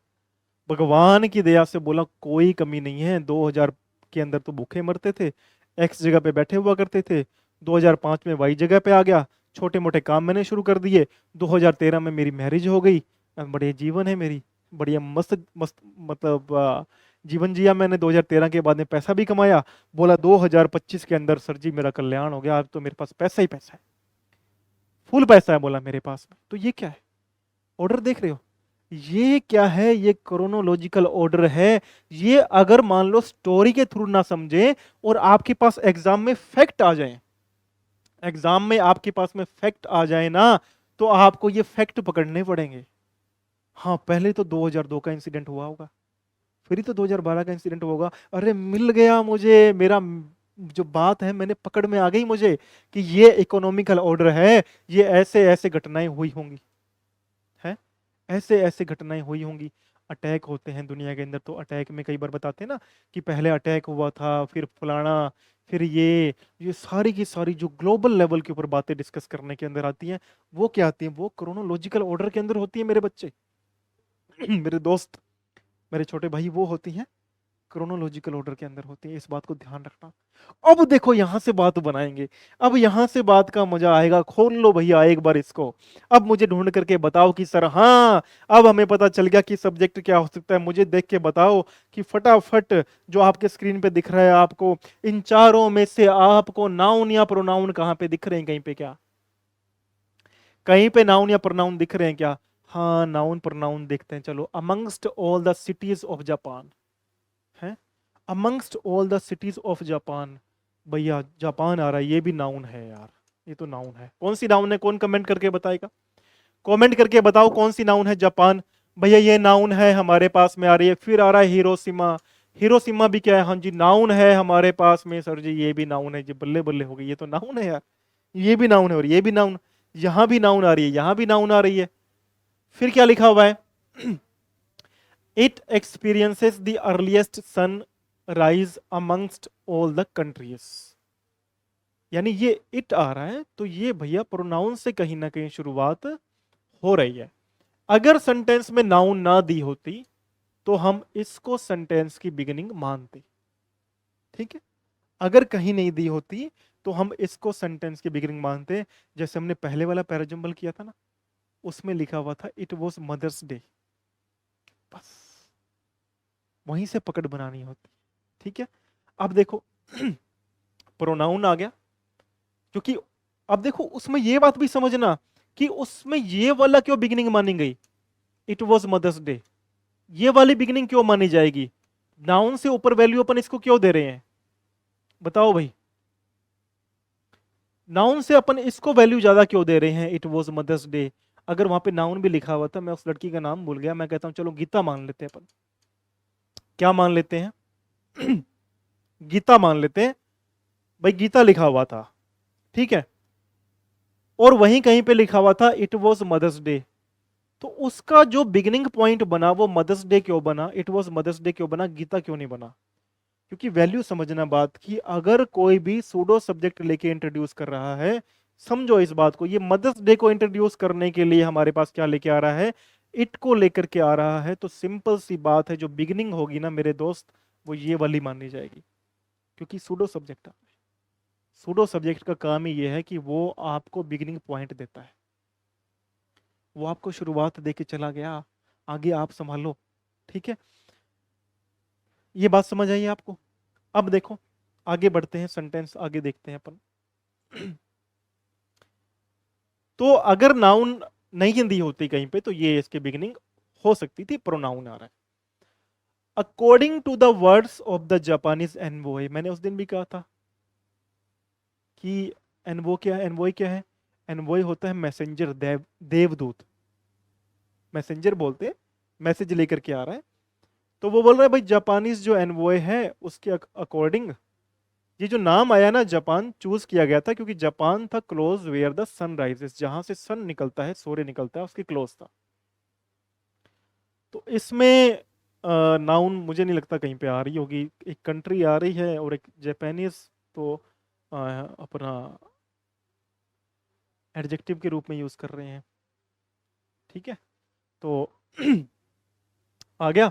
भगवान की दया से बोला कोई कमी नहीं है, 2000 के अंदर तो भूखे मरते थे, एक्स जगह पे बैठे हुआ करते थे, 2005 में वाई जगह पे आ गया, छोटे मोटे काम मैंने शुरू कर दिए, 2013 में मेरी मैरिज हो गई, बढ़िया जीवन है मेरी, बढ़िया मस्त मस्त, मतलब जीवन जिया मैंने, 2013 के बाद में पैसा भी कमाया, बोला 2025 के अंदर सर जी मेरा कल्याण हो गया, अब तो मेरे पास पैसा ही पैसा है, फुल पैसा है बोला मेरे पास में। तो ये क्या है, ऑर्डर देख रहे हो, ये क्या है, ये क्रोनोलॉजिकल ऑर्डर है। ये अगर मान लो स्टोरी के थ्रू ना समझे और आपके पास एग्जाम में फैक्ट आ जाए, एग्जाम में आपके पास में फैक्ट आ जाए ना, तो आपको ये फैक्ट पकड़ने पड़ेंगे। हाँ पहले तो 2002 का इंसिडेंट हुआ होगा, फिर ही तो 2012 का इंसिडेंट होगा, अरे मिल गया मुझे, मेरा जो बात है मैंने पकड़ में आ गई मुझे, कि ये इकोनॉमिकल ऑर्डर है, ये ऐसे ऐसे घटनाएं हुई होंगी, है ऐसे ऐसे घटनाएं हुई होंगी। अटैक होते हैं दुनिया के अंदर, तो अटैक में कई बार बताते हैं ना कि पहले अटैक हुआ था, फिर फलाना, फिर ये सारी की सारी जो ग्लोबल लेवल के ऊपर बातें डिस्कस करने के अंदर आती हैं, वो क्या आती हैं, वो क्रोनोलॉजिकल ऑर्डर के अंदर होती है मेरे बच्चे। मेरे दोस्त, मेरे छोटे भाई, वो होती हैं क्रोनोलॉजिकल ऑर्डर के अंदर होती है, इस बात को ध्यान रखना। अब देखो यहां से बात बनाएंगे, अब यहां से बात का मजा आएगा, खोल लो भैया एक बार इसको। अब मुझे ढूंढ करके बताओ कि सर हाँ, अब हमें पता चल गया कि सब्जेक्ट क्या हो सकता है, मुझे देख के बताओ कि फटाफट जो आपके स्क्रीन पे दिख रहा है आपको, इन चारों में से आपको नाउन या प्रोनाउन कहां पे दिख रहे हैं, कहीं पे क्या, कहीं पे नाउन या प्रोनाउन दिख रहे हैं क्या? हाँ नाउन प्रोनाउन देखते हैं, चलो, amongst all the cities of Japan है, amongst all the cities of Japan, भैया जापान आ रहा है, ये भी नाउन है यार, ये तो नाउन है, कौन सी नाउन है, कौन कमेंट करके बताएगा, कमेंट करके बताओ कौन सी नाउन है, जापान, भैया ये नाउन है हमारे पास में आ रही है। फिर आ रहा है हिरोशिमा, हिरोशिमा भी क्या है, हाँ जी नाउन है हमारे पास में सर जी, ये भी नाउन है जी, बल्ले बल्ले हो गई, ये तो नाउन है यार, ये भी नाउन है और ये भी नाउन, यहां भी नाउन आ रही है, यहां भी नाउन आ रही है। फिर क्या लिखा हुआ है, it experiences the earliest sun rise amongst all the countries, यानी ये इट आ रहा है, तो ये भैया प्रोनाउन से कहीं ना कहीं शुरुआत हो रही है। अगर सेंटेंस में नाउन ना दी होती तो हम इसको सेंटेंस की बिगिनिंग मानते, ठीक है, अगर कहीं नहीं दी होती तो हम इसको सेंटेंस की बिगिनिंग मानते। जैसे हमने पहले वाला पैराजम्बल किया था ना, उसमें लिखा हुआ था इट वॉज मदर्स डे, बस वहीं से पकड़ बनानी होती, ठीक है। अब देखो प्रोनाउन आ गया, क्योंकि अब देखो उसमें ये बात भी समझना कि उसमें ये वाला क्यों बिगिनिंग मानी गई, इट वॉज मदर्स डे, ये वाली बिगिनिंग क्यों मानी जाएगी, नाउन से ऊपर वैल्यू अपन इसको क्यों दे रहे हैं, बताओ भाई, नाउन से अपन इसको वैल्यू ज्यादा क्यों दे रहे हैं, इट वॉज मदर्स डे। अगर वहां पे नाउन भी लिखा हुआ था, मैं उस लड़की का नाम भूल गया, मैं कहता हूं चलो गीता मान लेते हैं अपन, क्या मान लेते हैं गीता मान लेते हैं, भाई गीता लिखा हुआ था, ठीक है, और वहीं कहीं पे लिखा हुआ था इट वॉज मदर्स डे, तो उसका जो बिगिनिंग पॉइंट बना वो मदर्स डे क्यों बना, इट वॉज मदर्स डे क्यों बना, गीता क्यों नहीं बना? क्योंकि वैल्यू समझना बात की, अगर कोई भी सूडो सब्जेक्ट लेके इंट्रोड्यूस कर रहा है, समझो इस बात को, ये मदर्स डे को इंट्रोड्यूस करने के लिए हमारे पास क्या लेके आ रहा है, इट को लेकर के आ रहा है, तो सिंपल सी बात है, जो बिगिनिंग होगी ना मेरे दोस्त, वो ये वाली मानी जाएगी, क्योंकि सूडो सब्जेक्ट, सूडो सब्जेक्ट का काम ही ये है कि वो आपको बिगिनिंग पॉइंट देता है, वो आपको शुरुआत दे के चला गया, आगे आप संभालो, ठीक है, ये बात समझ आई आपको? अब देखो आगे बढ़ते हैं, सेंटेंस आगे देखते हैं अपन। तो अगर नाउन नहीं दी होती कहीं पे, तो ये इसके बिगिनिंग हो सकती थी, प्रोनाउन आ रहा है। According to the words of the Japanese envoy, मैंने उस दिन भी कहा था कि एनवॉय क्या है? एनवॉय होता है मैसेंजर, देवदूत, मैसेंजर बोलते हैं, मैसेज लेकर के आ रहा है। तो वो बोल रहा है भाई जापानीज जो एनवॉय है उसके अकॉर्डिंग, ये जो नाम आया ना जापान चूज किया गया था क्योंकि जापान था close where the sun rises, जहां से सन निकलता है, सूर्य निकलता है, उसके क्लोज था। तो इसमें नाउन मुझे नहीं लगता कहीं पे आ रही होगी, एक कंट्री आ रही है और एक जापानीज, तो अपना एडजेक्टिव के रूप में यूज कर रहे हैं। ठीक है, तो आ गया।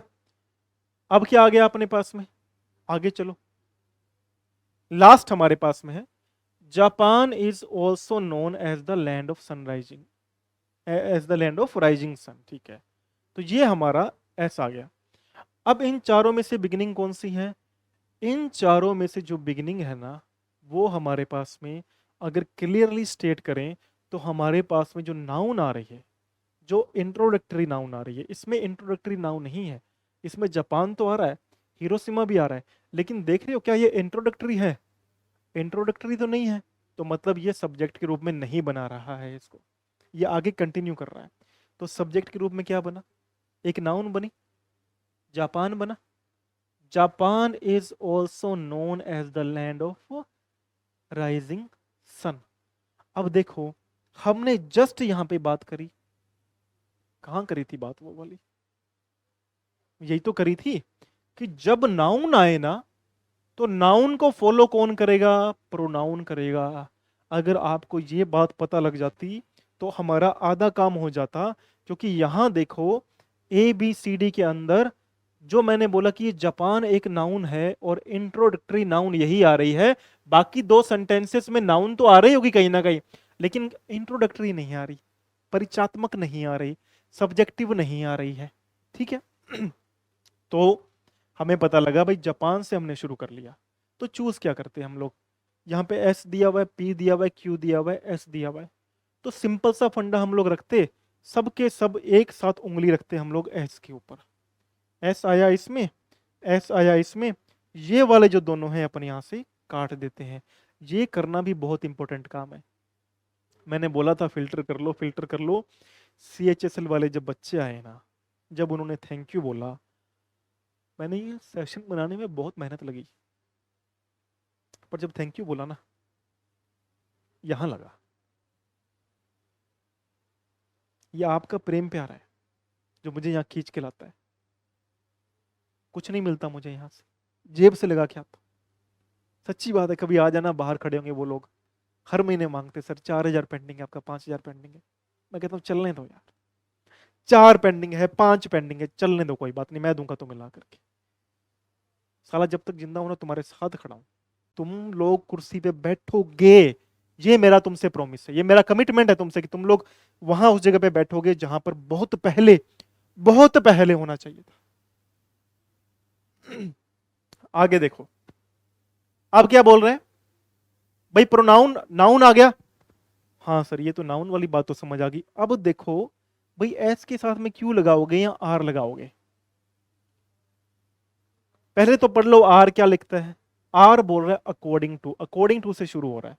अब क्या आ गया अपने पास में? आगे चलो, लास्ट हमारे पास में है, Japan is also known as the land of sunrising, as the land of rising sun. ठीक है, तो ये हमारा एस आ गया। अब इन चारों में से बिगिनिंग कौन सी है? इन चारों में से जो बिगिनिंग है ना, वो हमारे पास में अगर क्लियरली स्टेट करें तो हमारे पास में जो नाउन आ रही है, जो इंट्रोडक्टरी नाउन आ रही है, इसमें इंट्रोडक्टरी नाउन नहीं है। इसमें जापान तो आ रहा है, हिरोशिमा भी आ रहा है, लेकिन देख रहे हो क्या ये इंट्रोडक्टरी है? इंट्रोडक्टरी तो नहीं है, तो मतलब ये सब्जेक्ट के रूप में नहीं बना रहा है इसको, ये आगे कंटिन्यू कर रहा है। तो सब्जेक्ट के रूप में क्या बना? एक नाउन बनी, जापान बना। Japan is also known as the land of rising sun. अब देखो, हमने जस्ट यहां पे बात करी, कहां करी थी बात वो वाली? यही तो करी थी कि जब नाउन आए ना, तो नाउन को फॉलो कौन करेगा? प्रोनाउन करेगा। अगर आपको ये बात पता लग जाती तो हमारा आधा काम हो जाता, क्योंकि यहां देखो ए बी सी डी के अंदर जो मैंने बोला कि ये जापान एक नाउन है और इंट्रोडक्टरी नाउन यही आ रही है। बाकी दो सेंटेंसेस में नाउन तो आ रही होगी कहीं ना कहीं, लेकिन इंट्रोडक्टरी नहीं आ रही, परिचात्मक नहीं आ रही, सब्जेक्टिव नहीं आ रही है। ठीक है तो हमें पता लगा भाई जापान से हमने शुरू कर लिया, तो चूज क्या करते हैं हम लोग? यहाँ पे एस दिया हुआ है, पी दिया हुआ है, क्यू दिया हुआ है, एस दिया हुआ है, तो सिंपल सा फंडा हम लोग रखते, सब के सब एक साथ उंगली रखते हम लोग एस के ऊपर। एस आया इसमें, एस आया इसमें, ये वाले जो दोनों हैं अपन यहां से काट देते हैं। ये करना भी बहुत इंपॉर्टेंट काम है। मैंने बोला था फिल्टर कर लो, फिल्टर कर लो। CHSL वाले जब बच्चे आए ना, जब उन्होंने थैंक यू बोला, मैंने ये सेशन बनाने में बहुत मेहनत लगी, पर जब थैंक यू बोला ना, यहां लगा ये आपका प्रेम प्यार है जो मुझे यहाँ खींच के लाता है। कुछ नहीं मिलता मुझे यहाँ से, जेब से लगा के आता। सच्ची बात है, कभी आ जाना, बाहर खड़े होंगे वो लोग, हर महीने मांगते सर 4,000 पेंडिंग है आपका, 5,000 पेंडिंग है। मैं कहता हूँ चलने दो यार, 4 पेंडिंग है, 5 पेंडिंग है, चलने दो, कोई बात नहीं, मैं दूंगा तुम्हें ला करके। साला जब तक जिंदा हूं ना तुम्हारे साथ खड़ा हूं, तुम लोग कुर्सी पे बैठोगे, ये मेरा तुमसे प्रॉमिस है, ये मेरा कमिटमेंट है तुमसे कि तुम लोग वहां उस जगह पे बैठोगे जहां पर बहुत पहले होना चाहिए था। आगे देखो, अब क्या बोल रहे हैं भाई? प्रोनाउन, नाउन आ गया। हाँ सर, ये तो नाउन वाली बात तो समझ आ गई। अब देखो भाई, एस के साथ में क्यू लगाओगे या आर लगाओगे? पहले तो पढ़ लो आर क्या लिखता है। आर बोल रहा है अकॉर्डिंग टू, अकॉर्डिंग टू से शुरू हो रहा है।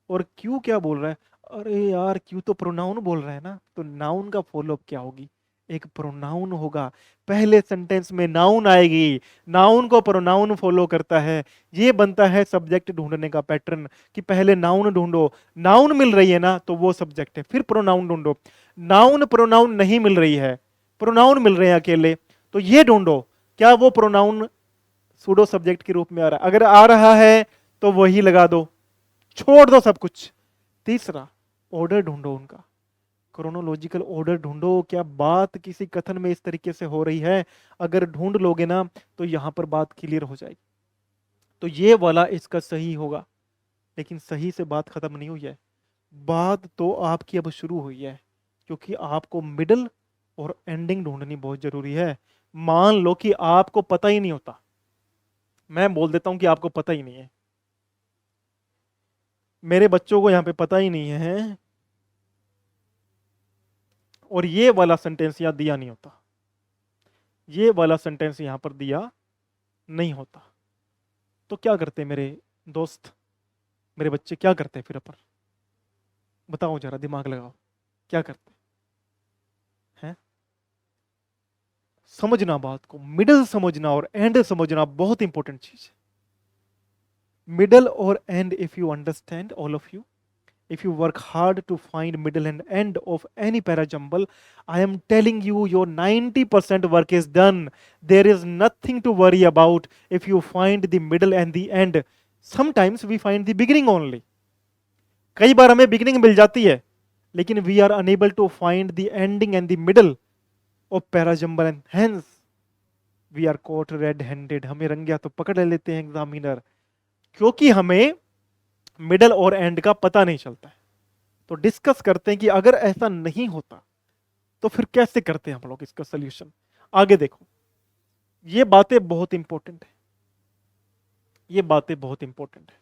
और क्यू क्या बोल रहा है? अरे यार, क्यू तो प्रोनाउन बोल रहा है ना, तो नाउन का फॉलोअप क्या होगी? एक प्रोनाउन होगा। पहले सेंटेंस में नाउन आएगी, नाउन को प्रोनाउन फॉलो करता है। ये बनता है सब्जेक्ट ढूंढने का पैटर्न, कि पहले नाउन ढूंढो, नाउन मिल रही है ना तो वो सब्जेक्ट है, फिर प्रोनाउन ढूंढो। नाउन प्रोनाउन नहीं मिल रही है, प्रोनाउन मिल रहे हैं अकेले, तो ये ढूंढो क्या वो प्रोनाउन सूडो सब्जेक्ट के रूप में आ रहा है। अगर आ रहा है तो वही लगा दो, छोड़ दो सब कुछ। तीसरा, ऑर्डर ढूंढो उनका, क्रोनोलॉजिकल ऑर्डर ढूंढो, क्या बात किसी कथन में इस तरीके से हो रही है? अगर ढूंढ लोगे ना तो यहां पर बात क्लियर हो जाएगी। तो ये वाला इसका सही होगा, लेकिन सही से बात खत्म नहीं हुई है, बात तो आपकी अब शुरू हुई है, क्योंकि आपको मिडल और एंडिंग ढूंढनी बहुत जरूरी है। मान लो कि आपको पता ही नहीं होता, मैं बोल देता हूं कि आपको पता ही नहीं है, मेरे बच्चों को यहां पे पता ही नहीं है, और ये वाला सेंटेंस यहां दिया नहीं होता, ये वाला सेंटेंस यहां पर दिया नहीं होता। तो क्या करते मेरे दोस्त, मेरे बच्चे, क्या करते फिर अपन? बताओ जरा, दिमाग लगाओ, क्या करते हैं? समझना बात को, मिडल समझना और एंड समझना बहुत इंपॉर्टेंट चीज है। मिडल और and, if you understand, all of you, if you work hard to find middle and end of any parajumble, I am telling you, your 90% work is done. There is nothing to worry about if you find the middle and the end. Sometimes we find the beginning only. कई बार हमें beginning मिल जाती है, लेकिन we are unable to find the ending and the middle of parajumble, and hence we are caught red handed. हमें रंगे हाथों पकड़ लेते हैं एग्जामिनर, क्योंकि हमें मिडल और एंड का पता नहीं चलता है। तो डिस्कस करते हैं कि अगर ऐसा नहीं होता तो फिर कैसे करते हैं हम लोग इसका सॉल्यूशन। आगे देखो, ये बातें बहुत इंपॉर्टेंट है, ये बातें बहुत इंपॉर्टेंट है।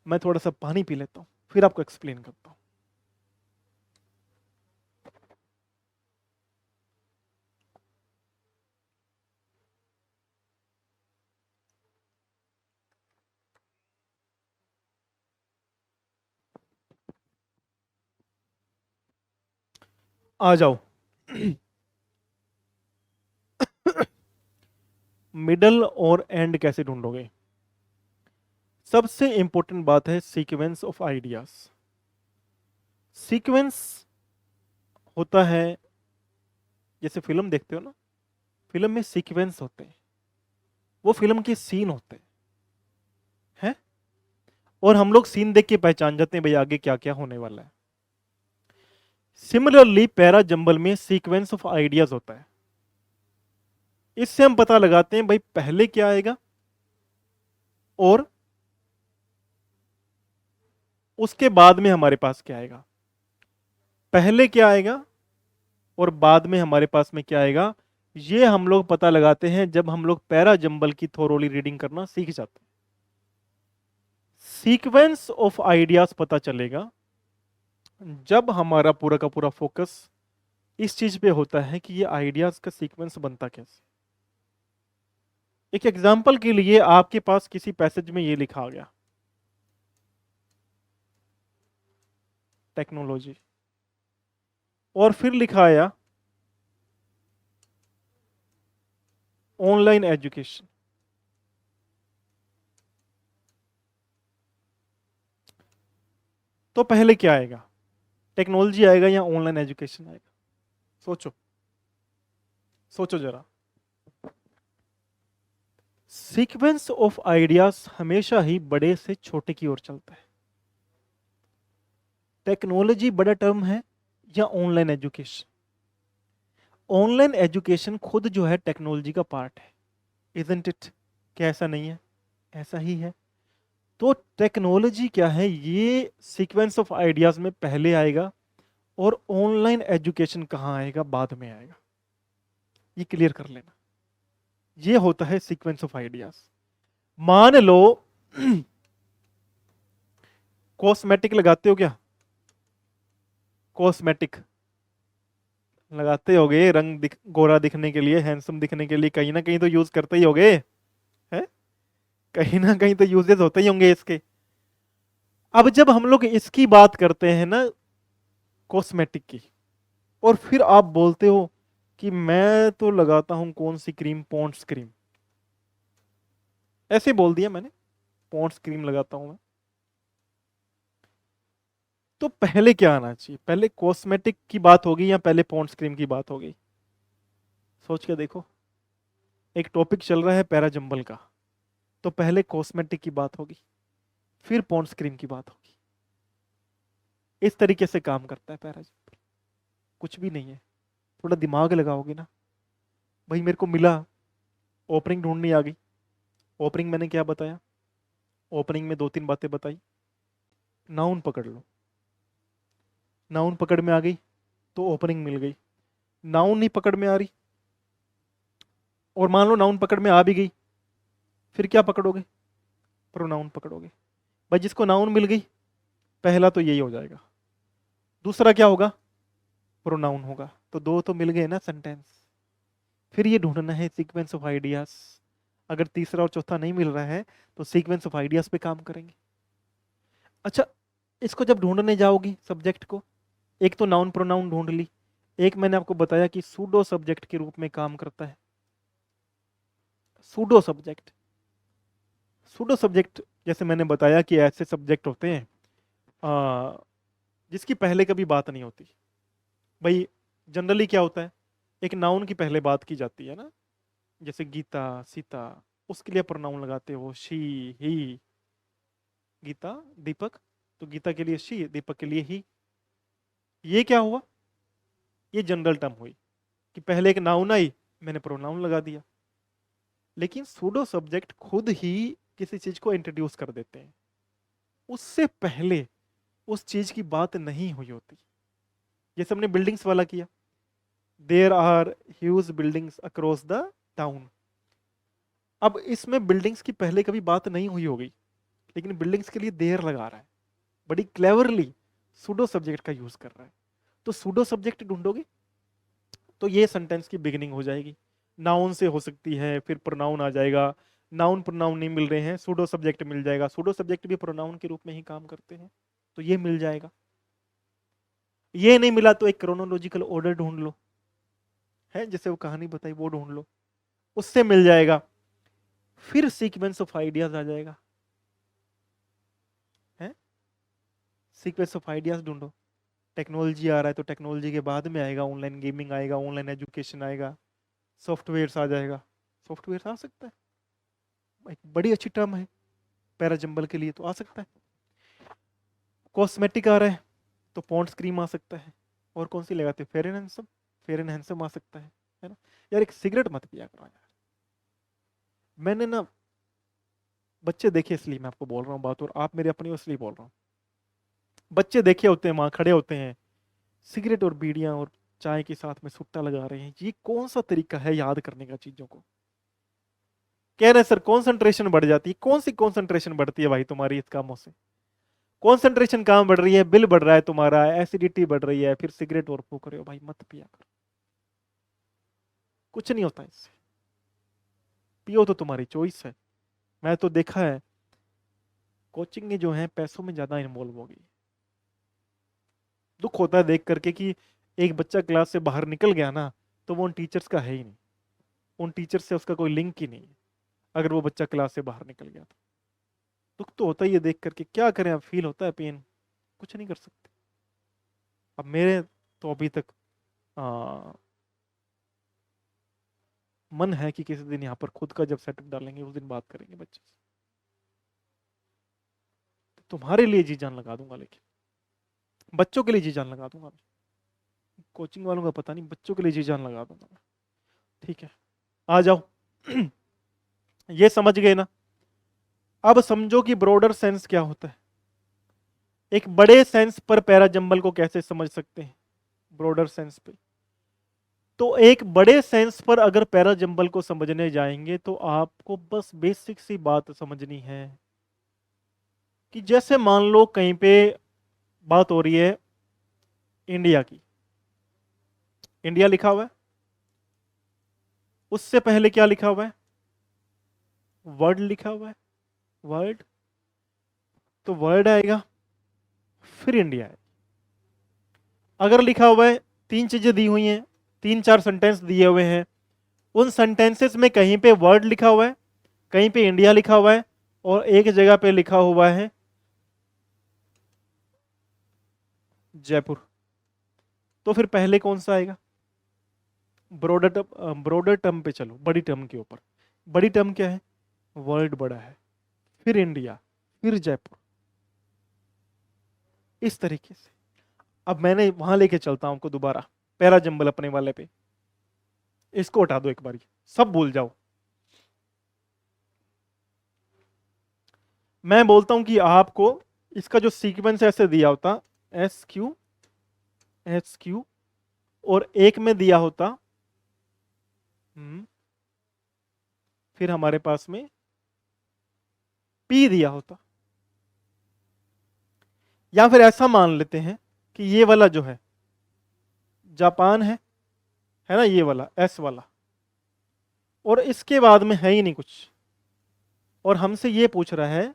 मैं थोड़ा सा पानी पी लेता हूं, फिर आपको एक्सप्लेन करता हूं। आ जाओ। मिडल और एंड कैसे ढूंढोगे? सबसे इंपॉर्टेंट बात है सीक्वेंस ऑफ आइडियाज। सीक्वेंस होता है, जैसे फिल्म देखते हो ना, फिल्म में सीक्वेंस होते हैं, वो फिल्म के सीन होते हैं, और हम लोग सीन देख के पहचान जाते हैं भाई आगे क्या क्या होने वाला है। सिमिलरली पैरा जंबल में सीक्वेंस ऑफ आइडियाज होता है। इससे हम पता लगाते हैं भाई पहले क्या आएगा और उसके बाद में हमारे पास क्या आएगा। पहले क्या आएगा और बाद में हमारे पास में क्या आएगा, ये हम लोग पता लगाते हैं जब हम लोग पैरा जंबल की थोरोली रीडिंग करना सीख जाते हैं। सीक्वेंस ऑफ आइडियाज पता चलेगा जब हमारा पूरा का पूरा फोकस इस चीज पे होता है कि ये आइडियाज का सीक्वेंस बनता कैसे। एक एग्जांपल के लिए, आपके पास किसी पैसेज में ये लिखा आ गया, टेक्नोलॉजी, और फिर लिखा आया ऑनलाइन एजुकेशन। तो पहले क्या आएगा, टेक्नोलॉजी आएगा या ऑनलाइन एजुकेशन आएगा? सोचो, सोचो जरा। सीक्वेंस ऑफ आइडियाज हमेशा ही बड़े से छोटे की ओर चलता है। टेक्नोलॉजी बड़ा टर्म है या ऑनलाइन एजुकेशन? ऑनलाइन एजुकेशन खुद जो है टेक्नोलॉजी का पार्ट है, इजंट इट? क्या ऐसा नहीं है? ऐसा ही है। तो टेक्नोलॉजी क्या है, ये सीक्वेंस ऑफ आइडियाज में पहले आएगा, और ऑनलाइन एजुकेशन कहां आएगा, बाद में आएगा। ये क्लियर कर लेना, ये होता है सीक्वेंस ऑफ आइडियाज। मान लो कॉस्मेटिक लगाते हो क्या? कॉस्मेटिक लगाते होगे, गोरा दिखने के लिए, हैंडसम दिखने के लिए, कहीं ना कहीं तो यूज करते ही होगे, है? कहीं ना कहीं तो यूजेस होते ही होंगे इसके। अब जब हम लोग इसकी बात करते हैं ना, कॉस्मेटिक की, और फिर आप बोलते हो कि मैं तो लगाता हूं कौन सी क्रीम, पॉन्ड्स क्रीम, ऐसे बोल दिया मैंने, पॉन्ड्स क्रीम लगाता हूं मैं। तो पहले क्या आना चाहिए, पहले कॉस्मेटिक की बात होगी या पहले पॉन्ड्स क्रीम की बात होगी? सोच के देखो। एक टॉपिक चल रहा है पैरा जंबल का, तो पहले कॉस्मेटिक की बात होगी, फिर पॉन्ड्स क्रीम की बात होगी। इस तरीके से काम करता है पैरा जंबल, कुछ भी नहीं है। थोड़ा दिमाग लगाओगे ना भाई। मेरे को मिला, ओपनिंग ढूंढनी आ गई। ओपनिंग मैंने क्या बताया, ओपनिंग में दो तीन बातें बताई। नाउन पकड़ लो, नाउन पकड़ में आ गई तो ओपनिंग मिल गई। नाउन नहीं पकड़ में आ रही, और मान लो नाउन पकड़ में आ भी गई, फिर क्या पकड़ोगे? प्रोनाउन पकड़ोगे। भाई जिसको नाउन मिल गई, पहला तो यही हो जाएगा, दूसरा क्या होगा? प्रोनाउन होगा। तो दो तो मिल गए ना सेंटेंस। फिर ये ढूंढना है सीक्वेंस ऑफ आइडियाज। अगर तीसरा और चौथा नहीं मिल रहा है तो सीक्वेंस ऑफ आइडियाज पे काम करेंगे। अच्छा, इसको जब ढूंढने जाओगी सब्जेक्ट को, एक तो नाउन प्रोनाउन ढूंढ ली, एक मैंने आपको बताया कि सूडो सब्जेक्ट के रूप में काम करता है। सूडो सब्जेक्ट, सूडो सब्जेक्ट जैसे मैंने बताया कि ऐसे सब्जेक्ट होते हैं जिसकी पहले कभी बात नहीं होती। भाई जनरली क्या होता है, एक नाउन की पहले बात की जाती है ना, जैसे गीता, सीता, उसके लिए प्रोनाउन लगाते हो शी, ही। गीता, दीपक, तो गीता के लिए शी, दीपक के लिए ही। ये क्या हुआ, ये जनरल टर्म हुई कि पहले एक नाउन आई, मैंने प्रोनाउन लगा दिया। लेकिन सूडो सब्जेक्ट खुद ही किसी चीज को इंट्रोड्यूस कर देते हैं, उससे पहले उस चीज की बात नहीं हुई होती। जैसे हमने बिल्डिंग्स वाला किया, there are huge buildings across the town. अब इसमें बिल्डिंग्स की पहले कभी बात नहीं हुई होगी, लेकिन बिल्डिंग्स के लिए देर लगा रहा है, बड़ी क्लेवरली सूडो सब्जेक्ट का यूज कर रहा है। तो सूडो सब्जेक्ट ढूंढोगे तो ये सेंटेंस की बिगिनिंग हो जाएगी। नाउन से हो सकती है, फिर प्रोनाउन आ जाएगा। नाउन प्रोनाउन नहीं मिल रहे हैं, सूडो सब्जेक्ट मिल जाएगा। सूडो सब्जेक्ट भी प्रोनाउन के रूप में ही काम करते हैं, तो ये मिल जाएगा। ये नहीं मिला तो एक क्रोनोलॉजिकल ऑर्डर ढूंढ लो, है जैसे वो कहानी बताई वो ढूंढ लो, उससे मिल जाएगा। फिर सीक्वेंस ऑफ आइडियाज आ जाएगा, है सीक्वेंस ऑफ आइडियाज ढूंढो। टेक्नोलॉजी आ रहा है तो टेक्नोलॉजी के बाद में आएगा ऑनलाइन गेमिंग, आएगा ऑनलाइन एजुकेशन, आएगा सॉफ्टवेयर आ जाएगा। सॉफ्टवेयर आ सकता है, एक बड़ी अच्छी टर्म है पैराजंबल के लिए, तो आ सकता है। कॉस्मेटिक आ रहा है तो पॉन्ड्स क्रीम आ सकता है। और कौन सी लगाते हैं, fair and handsome, fair and handsome आ सकता है ना। यार एक सिगरेट मत पिया करो यार। मैंने ना बच्चे देखे इसलिए मैं आपको बोल रहा हूँ बात, और आप मेरे अपनी इसलिए बोल रहा हूँ। बच्चे देखे होते हैं, वहां खड़े होते हैं, सिगरेट और बीड़ियां और चाय के साथ में सुट्टा लगा रहे हैं। ये कौन सा तरीका है याद करने का चीजों को। कह रहे हैं सर कंसंट्रेशन बढ़ जाती है। कौन सी कंसंट्रेशन बढ़ती है भाई तुम्हारी इस कामों से। कंसंट्रेशन कहाँ बढ़ रही है, बिल बढ़ रहा है तुम्हारा, एसिडिटी बढ़ रही है, फिर सिगरेट और फूक रहे हो। भाई मत पिया करो, कुछ नहीं होता इससे। पियो तो तुम्हारी चॉइस है। मैं तो देखा है कोचिंग जो है पैसों में ज्यादा इन्वॉल्व हो गई। दुख होता है देख करके कि एक बच्चा क्लास से बाहर निकल गया ना, तो वो उन टीचर्स का है ही नहीं, उन टीचर्स से उसका कोई लिंक ही नहीं है, अगर वो बच्चा क्लास से बाहर निकल गया तो। दुख तो होता ही है देख करके, क्या करें, अब फील होता है पेन, कुछ नहीं कर सकते। अब मेरे तो अभी तक आ, मन है कि किसी दिन यहाँ पर खुद का जब सेटअप डालेंगे उस दिन बात करेंगे बच्चे से। तो तुम्हारे लिए जी जान लगा दूंगा, लेकिन बच्चों के लिए जी जान लगा दूंगा। कोचिंग वालों का पता नहीं, बच्चों के लिए जी जान लगा दूंगा। ठीक है, आ जाओ। ये समझ गए ना। अब समझो कि ब्रॉडर सेंस क्या होता है। एक बड़े सेंस पर पैराजंबल को कैसे समझ सकते हैं, ब्रॉडर सेंस पे। तो एक बड़े सेंस पर अगर पैराजंबल को समझने जाएंगे तो आपको बस बेसिक सी बात समझनी है कि जैसे मान लो कहीं पे बात हो रही है इंडिया की, इंडिया लिखा हुआ है, उससे पहले क्या लिखा हुआ है, वर्ड लिखा हुआ है, वर्ड, तो वर्ड आएगा, फिर इंडिया है। अगर लिखा हुआ है, तीन चीजें दी हुई हैं, तीन चार सेंटेंस दिए हुए हैं, उन सेंटेंसेस में कहीं पे वर्ड लिखा हुआ है, कहीं पे इंडिया लिखा हुआ है, और एक जगह पे लिखा हुआ है जयपुर, तो फिर पहले कौन सा आएगा, ब्रॉडर, ब्रॉडर टर्म पे चलो, बड़ी टर्म के ऊपर। बड़ी टर्म क्या है, वर्ल्ड बड़ा है, फिर इंडिया, फिर जयपुर, इस तरीके से। अब मैंने वहां लेके चलता हूं आपको दोबारा पैराजंबल अपने वाले पे। इसको हटा दो एक बारी, सब भूल जाओ। मैं बोलता हूं कि आपको इसका जो सीक्वेंस ऐसे दिया होता, एस क्यू, एस क्यू, और एक में दिया होता फिर हमारे पास में पी दिया होता। या फिर ऐसा मान लेते हैं कि ये वाला जो है जापान है ना, ये वाला एस वाला, और इसके बाद में है ही नहीं कुछ, और हमसे ये पूछ रहा है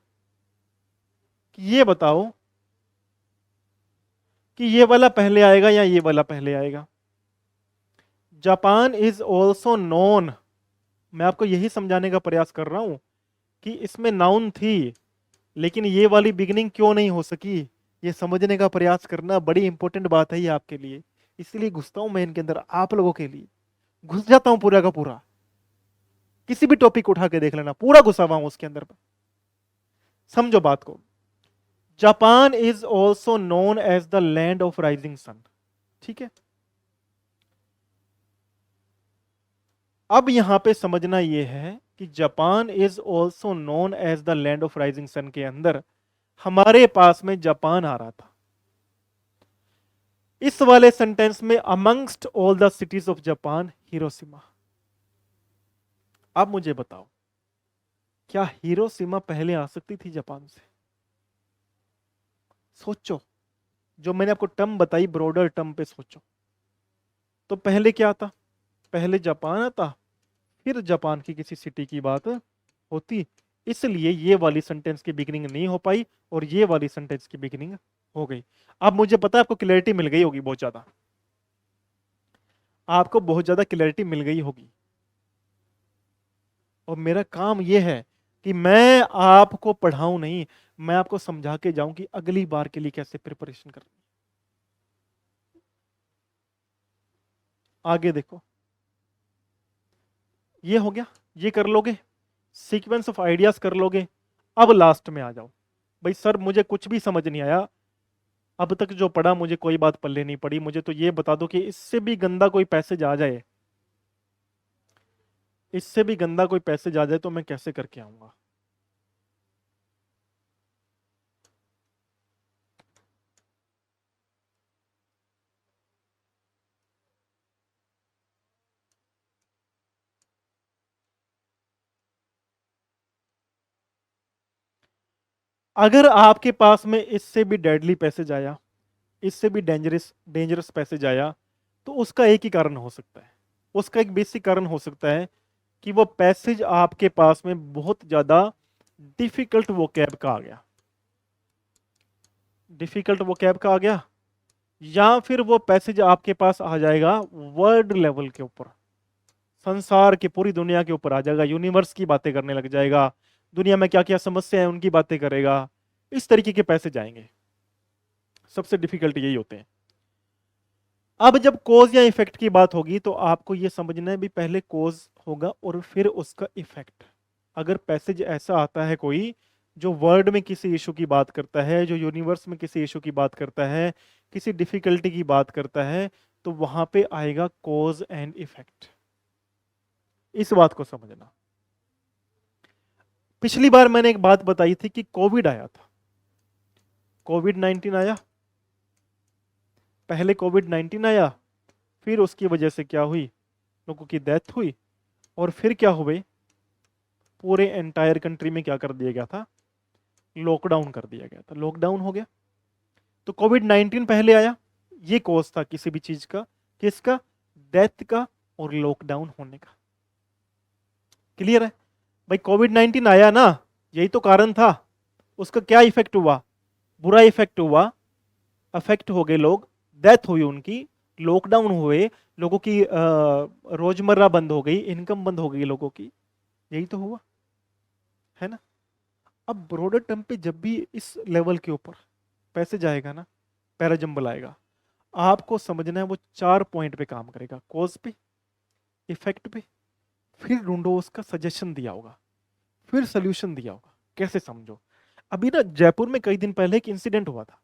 कि ये बताओ कि ये वाला पहले आएगा या ये वाला पहले आएगा। जापान इज ऑल्सो नोन, मैं आपको यही समझाने का प्रयास कर रहा हूं कि इसमें नाउन थी, लेकिन ये वाली बिगिनिंग क्यों नहीं हो सकी, ये समझने का प्रयास करना बड़ी इंपॉर्टेंट बात है ये आपके लिए। इसलिए घुसता हूं मैं इनके अंदर आप लोगों के लिए, घुस जाता हूं पूरा का पूरा। किसी भी टॉपिक उठा के देख लेना, पूरा घुसा हुआ हूं उसके अंदर। समझो बात को। Japan is also known as the land of rising sun, ठीक है। अब यहां पे समझना यह है कि Japan is also known as the land of rising sun के अंदर हमारे पास में जापान आ रहा था। इस वाले सेंटेंस में amongst all the cities of Japan Hiroshima. अब मुझे बताओ, क्या हिरोशिमा पहले आ सकती थी जापान से? सोचो, जो मैंने आपको टर्म बताई ब्रॉडर टर्म पे सोचो, तो पहले क्या आता? पहले जापान आता, फिर जापान की किसी सिटी की बात होती। इसलिए ये वाली सेंटेंस की बिगिनिंग नहीं हो पाई और ये वाली सेंटेंस की बिगिनिंग हो गई। अब मुझे पता है आपको क्लैरिटी मिल गई होगी, बहुत ज्यादा, आपको बहुत ज्यादा क्लैरिटी मिल गई होगी। और मेरा काम यह है कि मैं आपको पढ़ाऊं नहीं, मैं आपको समझा के जाऊं कि अगली बार के लिए कैसे प्रिपरेशन करनी। आगे देखो, ये हो गया, ये कर लोगे, सीक्वेंस ऑफ आइडियाज कर लोगे। अब लास्ट में आ जाओ। भाई सर मुझे कुछ भी समझ नहीं आया, अब तक जो पढ़ा मुझे कोई बात पल्ले नहीं पड़ी, मुझे तो ये बता दो कि इससे भी गंदा कोई पैसेज आ जाए, इससे भी गंदा कोई पैसेज आ जाए तो मैं कैसे करके आऊंगा? अगर आपके पास में इससे भी डेडली पैसेज आया, इससे भी डेंजरस डेंजरस पैसेज आया, तो उसका एक ही कारण हो सकता है, उसका एक बेसिक कारण हो सकता है कि वो पैसेज आपके पास में बहुत ज्यादा डिफिकल्ट वोकैब का आ गया, डिफिकल्ट वोकैब का आ गया, या फिर वो पैसेज आपके पास आ जाएगा वर्ल्ड लेवल के ऊपर, संसार की पूरी दुनिया के ऊपर आ जाएगा, यूनिवर्स की बातें करने लग जाएगा, दुनिया में क्या क्या समस्या है उनकी बातें करेगा। इस तरीके के पैसेज आएंगे, सबसे डिफिकल्ट यही होते हैं। अब जब कोज या इफेक्ट की बात होगी तो आपको यह समझना है भी पहले कोज होगा और फिर उसका इफेक्ट। अगर पैसेज ऐसा आता है कोई जो वर्ल्ड में किसी इशू की बात करता है, जो यूनिवर्स में किसी इशू की बात करता है, किसी डिफिकल्टी की बात करता है, तो वहां पे आएगा कोज एंड इफेक्ट। इस बात को समझना। पिछली बार मैंने एक बात बताई थी कि कोविड आया था, कोविड-19 आया, पहले कोविड-19 आया, फिर उसकी वजह से क्या हुई, लोगों की डेथ हुई, और फिर क्या हुए, पूरे एंटायर कंट्री में क्या कर दिया गया था, लॉकडाउन कर दिया गया था, लॉकडाउन हो गया। तो कोविड-19 पहले आया, ये कॉज था किसी भी चीज का, किसका, डेथ का और लॉकडाउन होने का। क्लियर है भाई? कोविड-19 आया ना, यही तो कारण था। उसका क्या इफेक्ट हुआ, बुरा इफेक्ट हुआ, अफेक्ट हो गए लोग, डेथ हुई उनकी, लॉकडाउन हुए, लोगों की रोजमर्रा बंद हो गई, इनकम बंद हो गई लोगों की, यही तो हुआ है ना। अब ब्रॉडर टर्म पे जब भी इस लेवल के ऊपर पैसे जाएगा ना, पैराजंबल आएगा, आपको समझना है वो 4 पॉइंट पे काम करेगा, कॉज पे, इफेक्ट पे, फिर ढूंढो उसका सजेशन दिया होगा, फिर सोल्यूशन दिया होगा, कैसे समझो। अभी ना जयपुर में कई दिन पहले एक इंसिडेंट हुआ था,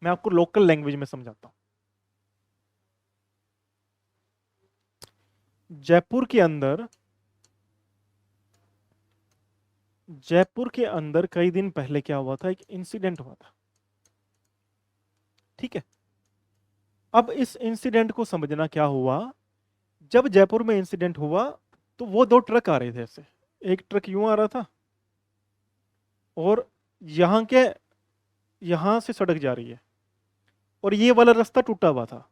मैं आपको लोकल लैंग्वेज में समझाता हूं। जयपुर के अंदर, जयपुर के अंदर कई दिन पहले क्या हुआ था, एक इंसिडेंट हुआ था, ठीक है। अब इस इंसिडेंट को समझना क्या हुआ, जब जयपुर में इंसिडेंट हुआ तो वो 2 ट्रक आ रहे थे ऐसे, एक ट्रक यूं आ रहा था और यहां के, यहां से सड़क जा रही है और ये वाला रास्ता टूटा हुआ था,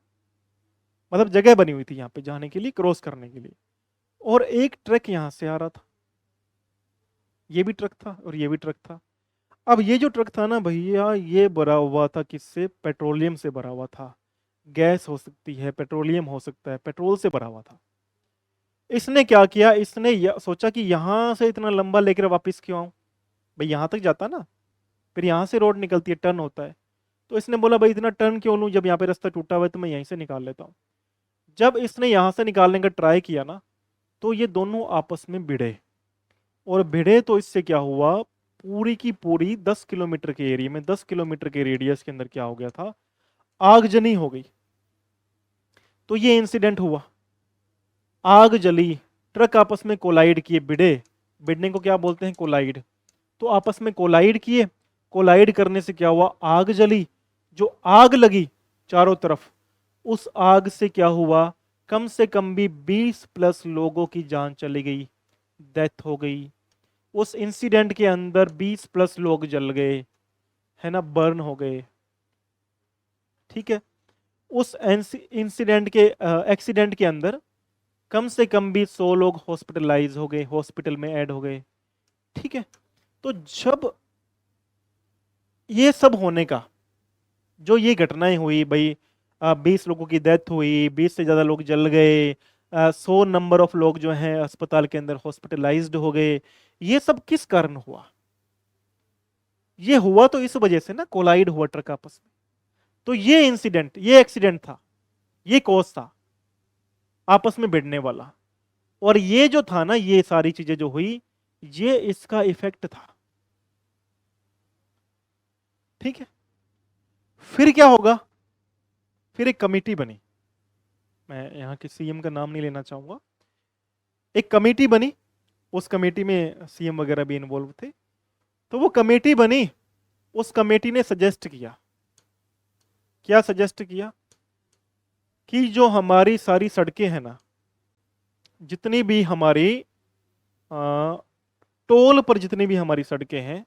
मतलब जगह बनी हुई थी यहाँ पे जाने के लिए, क्रॉस करने के लिए। और एक ट्रक यहां से आ रहा था, ये भी ट्रक था और ये भी ट्रक था। अब ये जो ट्रक था ना भैया, ये भरा हुआ था किससे? पेट्रोलियम से भरा हुआ था। गैस हो सकती है, पेट्रोलियम हो सकता है, पेट्रोल से भरा हुआ था। इसने क्या किया, इसने सोचा कि यहां से इतना लंबा लेकर वापस क्यों आऊं, भाई यहां तक जाता ना, फिर यहां से रोड निकलती है, टर्न होता है। तो इसने बोला भाई इतना टर्न क्यों लूं, जब यहाँ पे रास्ता टूटा हुआ है तो मैं यहीं से निकाल लेता हूँ। जब इसने यहां से निकालने का ट्राई किया ना, तो ये दोनों आपस में भिड़े, और भिड़े तो इससे क्या हुआ, पूरी की पूरी 10 किलोमीटर के एरिया में, 10 किलोमीटर के रेडियस के अंदर क्या हो गया था, आगजनी हो गई। तो ये इंसिडेंट हुआ, आग जली, ट्रक आपस में कोलाइड किए, भिड़े, भिड़ने को क्या बोलते हैं, कोलाइड। तो आपस में कोलाइड किए, कोलाइड करने से क्या हुआ, आग जली। जो आग लगी चारों तरफ, उस आग से क्या हुआ, कम से कम भी 20 प्लस लोगों की जान चली गई, डेथ हो गई। उस इंसिडेंट के अंदर 20 प्लस लोग जल गए, है ना, बर्न हो गए। ठीक है, उस इंसिडेंट के एक्सीडेंट के अंदर कम से कम भी 100 लोग हॉस्पिटलाइज हो गए, हॉस्पिटल में ऐड हो गए। ठीक है, तो जब ये सब होने का, जो ये घटनाएं हुई भाई, 20 लोगों की डेथ हुई, 20 से ज्यादा लोग जल गए, 100 नंबर ऑफ लोग जो हैं अस्पताल के अंदर हॉस्पिटलाइज्ड हो गए, ये सब किस कारण हुआ? ये हुआ तो इस वजह से ना, कोलाइड हुआ ट्रक आपस में। तो ये इंसिडेंट, ये एक्सीडेंट था, ये कॉज था आपस में भिड़ने वाला। और ये जो था ना, ये सारी चीजें जो हुई, ये इसका इफेक्ट था। ठीक है, फिर क्या होगा, फिर एक कमेटी बनी, मैं यहां के सीएम का नाम नहीं लेना चाहूंगा। एक कमेटी बनी, उस कमेटी में सीएम वगैरह भी इन्वॉल्व थे। तो वो कमेटी बनी, उस कमेटी ने सजेस्ट किया, क्या सजेस्ट किया, कि जो हमारी सारी सड़कें हैं ना, जितनी भी हमारी टोल पर जितनी भी हमारी सड़कें हैं,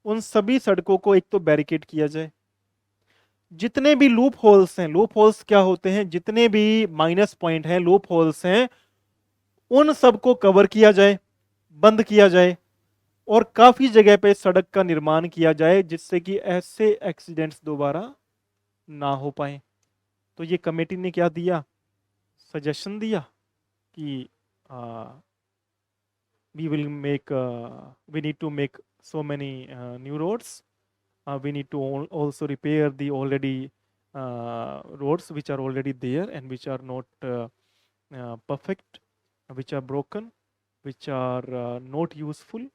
उन सभी सड़कों को एक तो बैरिकेड किया जाए। जितने भी लूप होल्स हैं, लूप होल्स क्या होते हैं, जितने भी माइनस पॉइंट हैं, लूप होल्स हैं, उन सबको कवर किया जाए, बंद किया जाए, और काफी जगह पे सड़क का निर्माण किया जाए, जिससे कि ऐसे एक्सीडेंट्स दोबारा ना हो पाए। तो ये कमेटी ने क्या दिया, सजेशन दिया कि we will make we need to make so many new roads. We need to also repair the already roads which are already there and which are not perfect, which are broken, which are not useful,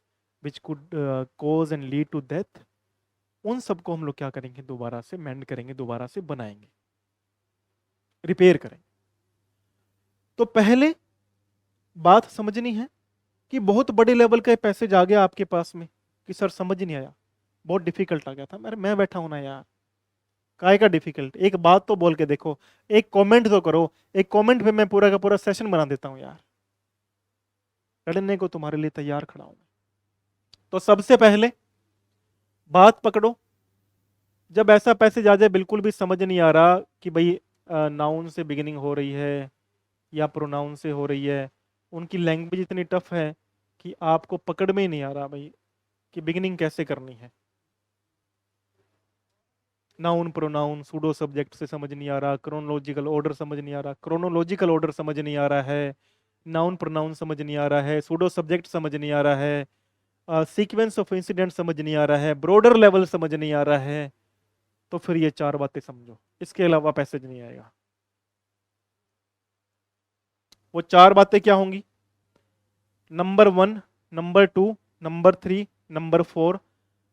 which could cause and lead to death. उन सबको हम लोग क्या करेंगे, दोबारा से मेंड करेंगे, दोबारा से बनाएंगे, रिपेयर करेंगे। तो पहले बात समझनी है कि बहुत बड़े लेवल का पैसे जा गया आपके पास में, कि सर समझ नहीं आया, बहुत डिफिकल्ट आ गया था। अरे मैं बैठा हूं ना यार, काय का डिफिकल्ट, एक बात तो बोल के देखो, एक कमेंट तो करो, एक कमेंट पे मैं पूरा का पूरा सेशन बना देता हूं यार, लड़ने को तुम्हारे लिए तैयार खड़ा हूं। तो सबसे पहले बात पकड़ो, जब ऐसा पैसे जा जाए, बिल्कुल भी समझ नहीं आ रहा कि भाई नाउन से बिगिनिंग हो रही है या प्रोनाउन से हो रही है, उनकी लैंग्वेज इतनी टफ है कि आपको पकड़ में ही नहीं आ रहा भाई कि बिगिनिंग कैसे करनी है। नाउन प्रोनाउन सूडो सब्जेक्ट से समझ नहीं आ रहा, क्रोनोलॉजिकल ऑर्डर समझ नहीं आ रहा, क्रोनोलॉजिकल ऑर्डर समझ नहीं आ रहा है, नाउन प्रोनाउन समझ नहीं आ रहा है, सूडो सब्जेक्ट समझ नहीं आ रहा है, सीक्वेंस ऑफ इंसिडेंट समझ नहीं आ रहा है, ब्रॉडर लेवल समझ नहीं आ रहा है, तो फिर ये चार बातें समझो, इसके अलावा पैसेज नहीं आएगा। वो चार बातें क्या होंगी, number 1, number 2, number 3, number 4।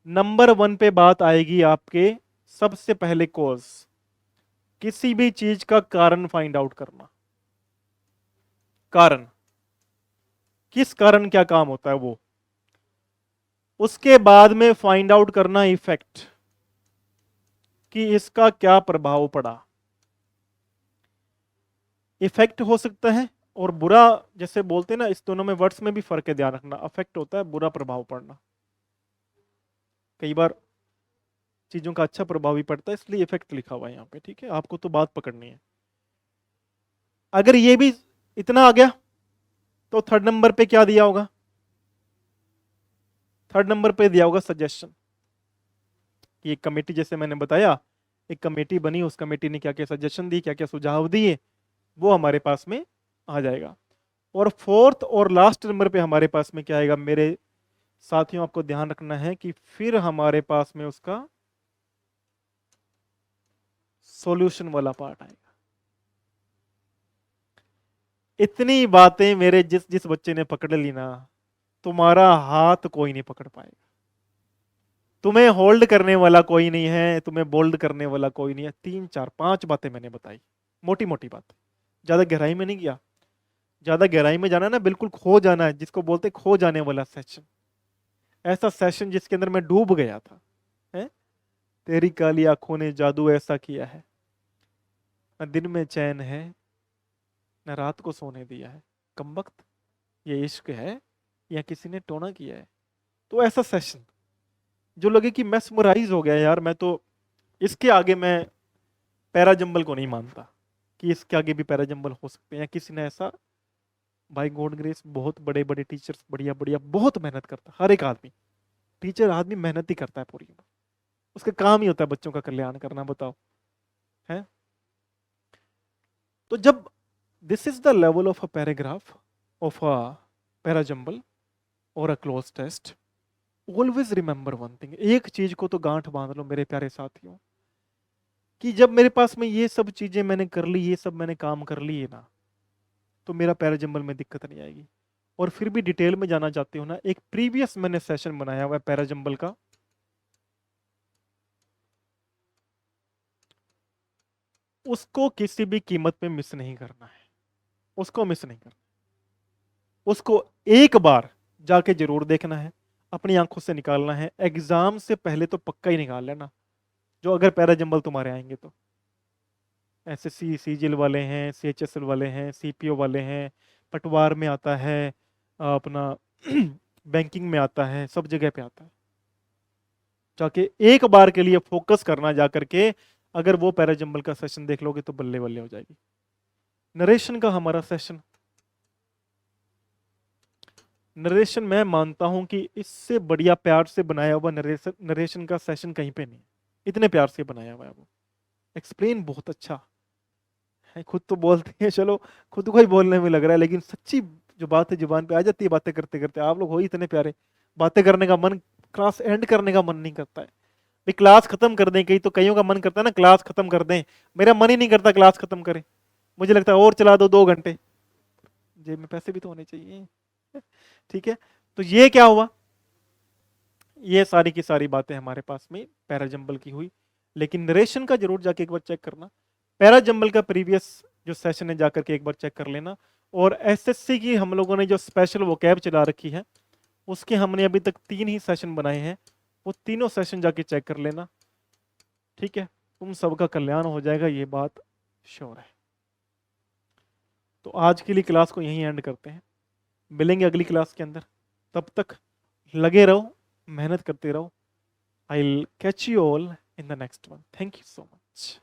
Number 1 पे बात आएगी आपके सबसे पहले कॉज, किसी भी चीज का कारण फाइंड आउट करना, कारण, किस कारण क्या काम होता है वो। उसके बाद में फाइंड आउट करना इफेक्ट, कि इसका क्या प्रभाव पड़ा। इफेक्ट हो सकता है और बुरा, जैसे बोलते हैं ना, इस दोनों में वर्ड्स में भी फर्क है, ध्यान रखना। अफेक्ट होता है बुरा प्रभाव पड़ना, कई बार चीजों का अच्छा प्रभाव भी पड़ता है, इसलिए इफेक्ट लिखा हुआ है यहाँ पे। ठीक है, आपको तो बात पकड़नी है। अगर ये भी इतना आ गया, तो थर्ड नंबर पे क्या दिया होगा? थर्ड नंबर पे दिया होगा सजेशन। कि एक कमेटी, जैसे मैंने बताया, एक कमेटी बनी, उस कमेटी ने क्या क्या सजेशन दी, क्या क्या सुझाव दिए, वो हमारे पास में आ जाएगा। और फोर्थ और लास्ट नंबर पे हमारे पास में क्या आएगा मेरे साथियों? आपको ध्यान रखना है कि फिर हमारे पास में उसका सॉल्यूशन वाला पार्ट आएगा। इतनी बातें मेरे जिस जिस बच्चे ने पकड़ ली ना, तुम्हारा हाथ कोई नहीं पकड़ पाएगा। तुम्हें होल्ड करने वाला कोई नहीं है, तुम्हें बोल्ड करने वाला कोई नहीं है। 3 4 5 बातें मैंने बताई, मोटी मोटी बात, ज्यादा गहराई में नहीं गया। ज्यादा गहराई में जाना ना, बिल्कुल खो जाना है, जिसको बोलते हैं खो जाने वाला सेशन। ऐसा सेशन जिसके अंदर मैं डूब गया था, है? तेरी काली आंखों ने जादू ऐसा किया है, न दिन में चैन है न रात को सोने दिया है, कमबख्त ये इश्क है या किसी ने टोना किया है। तो ऐसा सेशन जो लगे कि मैस्मराइज हो गया यार, मैं तो इसके आगे मैं पैराजंबल को नहीं मानता कि इसके आगे भी पैराजंबल हो सकते हैं, या किसी ने ऐसा। बाय गॉड ग्रेस बहुत बड़े बड़े टीचर्स, बढ़िया बढ़िया, बहुत मेहनत करता हर एक आदमी। टीचर आदमी मेहनत ही करता है पूरी उम्र, उसका काम ही होता है बच्चों का कल्याण करना, बताओ, है? तो जब this is the level of a paragraph of a parajumble और a cloze test, always remember one thing, एक चीज को तो गांठ बांध लो मेरे प्यारे साथियों, कि जब मेरे पास में ये सब चीजें मैंने कर ली, ये सब मैंने काम कर लिए ना, तो मेरा पैराजंबल में दिक्कत नहीं आएगी। और फिर भी डिटेल में जाना चाहते हो ना, एक प्रीवियस मैंने सेशन बनाया हुआ है पैराजंबल का, उसको किसी भी कीमत पे मिस नहीं करना है, उसको मिस नहीं करना, उसको एक बार जाके जरूर देखना है, अपनी आंखों से निकालना है, एग्जाम से पहले तो पक्का ही निकाल लेना, जो अगर पैराजंबल तुम्हारे आएंगे तो। एसएससी सीजीएल वाले हैं, सीएचएसएल वाले हैं, सीपीओ वाले हैं, पटवार में आता है, अपना बैंकिंग में आता है, सब जगह पे आता है। जाके एक बार के लिए फोकस करना जा करके, अगर वो पैराजंबल का सेशन देख लोगे तो बल्ले बल्ले हो जाएगी। नरेशन का हमारा सेशन, नरेशन मैं मानता हूं कि इससे बढ़िया प्यार से बनाया हुआ नरेशन, नरेशन का सेशन कहीं पे नहीं है। इतने प्यार से बनाया हुआ है वो, एक्सप्लेन बहुत अच्छा है, खुद तो बोलते हैं, चलो खुद को ही बोलने में लग रहा है, लेकिन सच्ची जो बात है जुबान पे आ जाती है बातें करते करते। आप लोग हो ही इतने प्यारे, बातें करने का मन, क्लास एंड करने का मन नहीं करता है भाई, क्लास खत्म कर दें। कई तो कईयों का मन करता है ना क्लास खत्म कर दें, मेरा मन ही नहीं करता क्लास खत्म करें। मुझे लगता है और चला दो 2 घंटे, जेब में पैसे भी तो होने चाहिए। ठीक है, तो ये क्या हुआ, ये सारी की सारी बातें हमारे पास में पैराजंबल की हुई। लेकिन नरेशन का जरूर जाके एक बार चेक करना, पैराजंबल का प्रीवियस जो सेशन है जाकर के एक बार चेक कर लेना। और एसएससी की हम लोगों ने जो स्पेशल वोकैब चला रखी है, उसके हमने अभी तक 3 ही सेशन बनाए हैं, वो तीनों सेशन जाके चेक कर लेना। ठीक है, तुम सबका कल्याण हो जाएगा, ये बात श्योर है। तो आज के लिए क्लास को यहीं एंड करते हैं, मिलेंगे अगली क्लास के अंदर। तब तक लगे रहो, मेहनत करते रहो। I will catch you all in the next one. Thank you so much.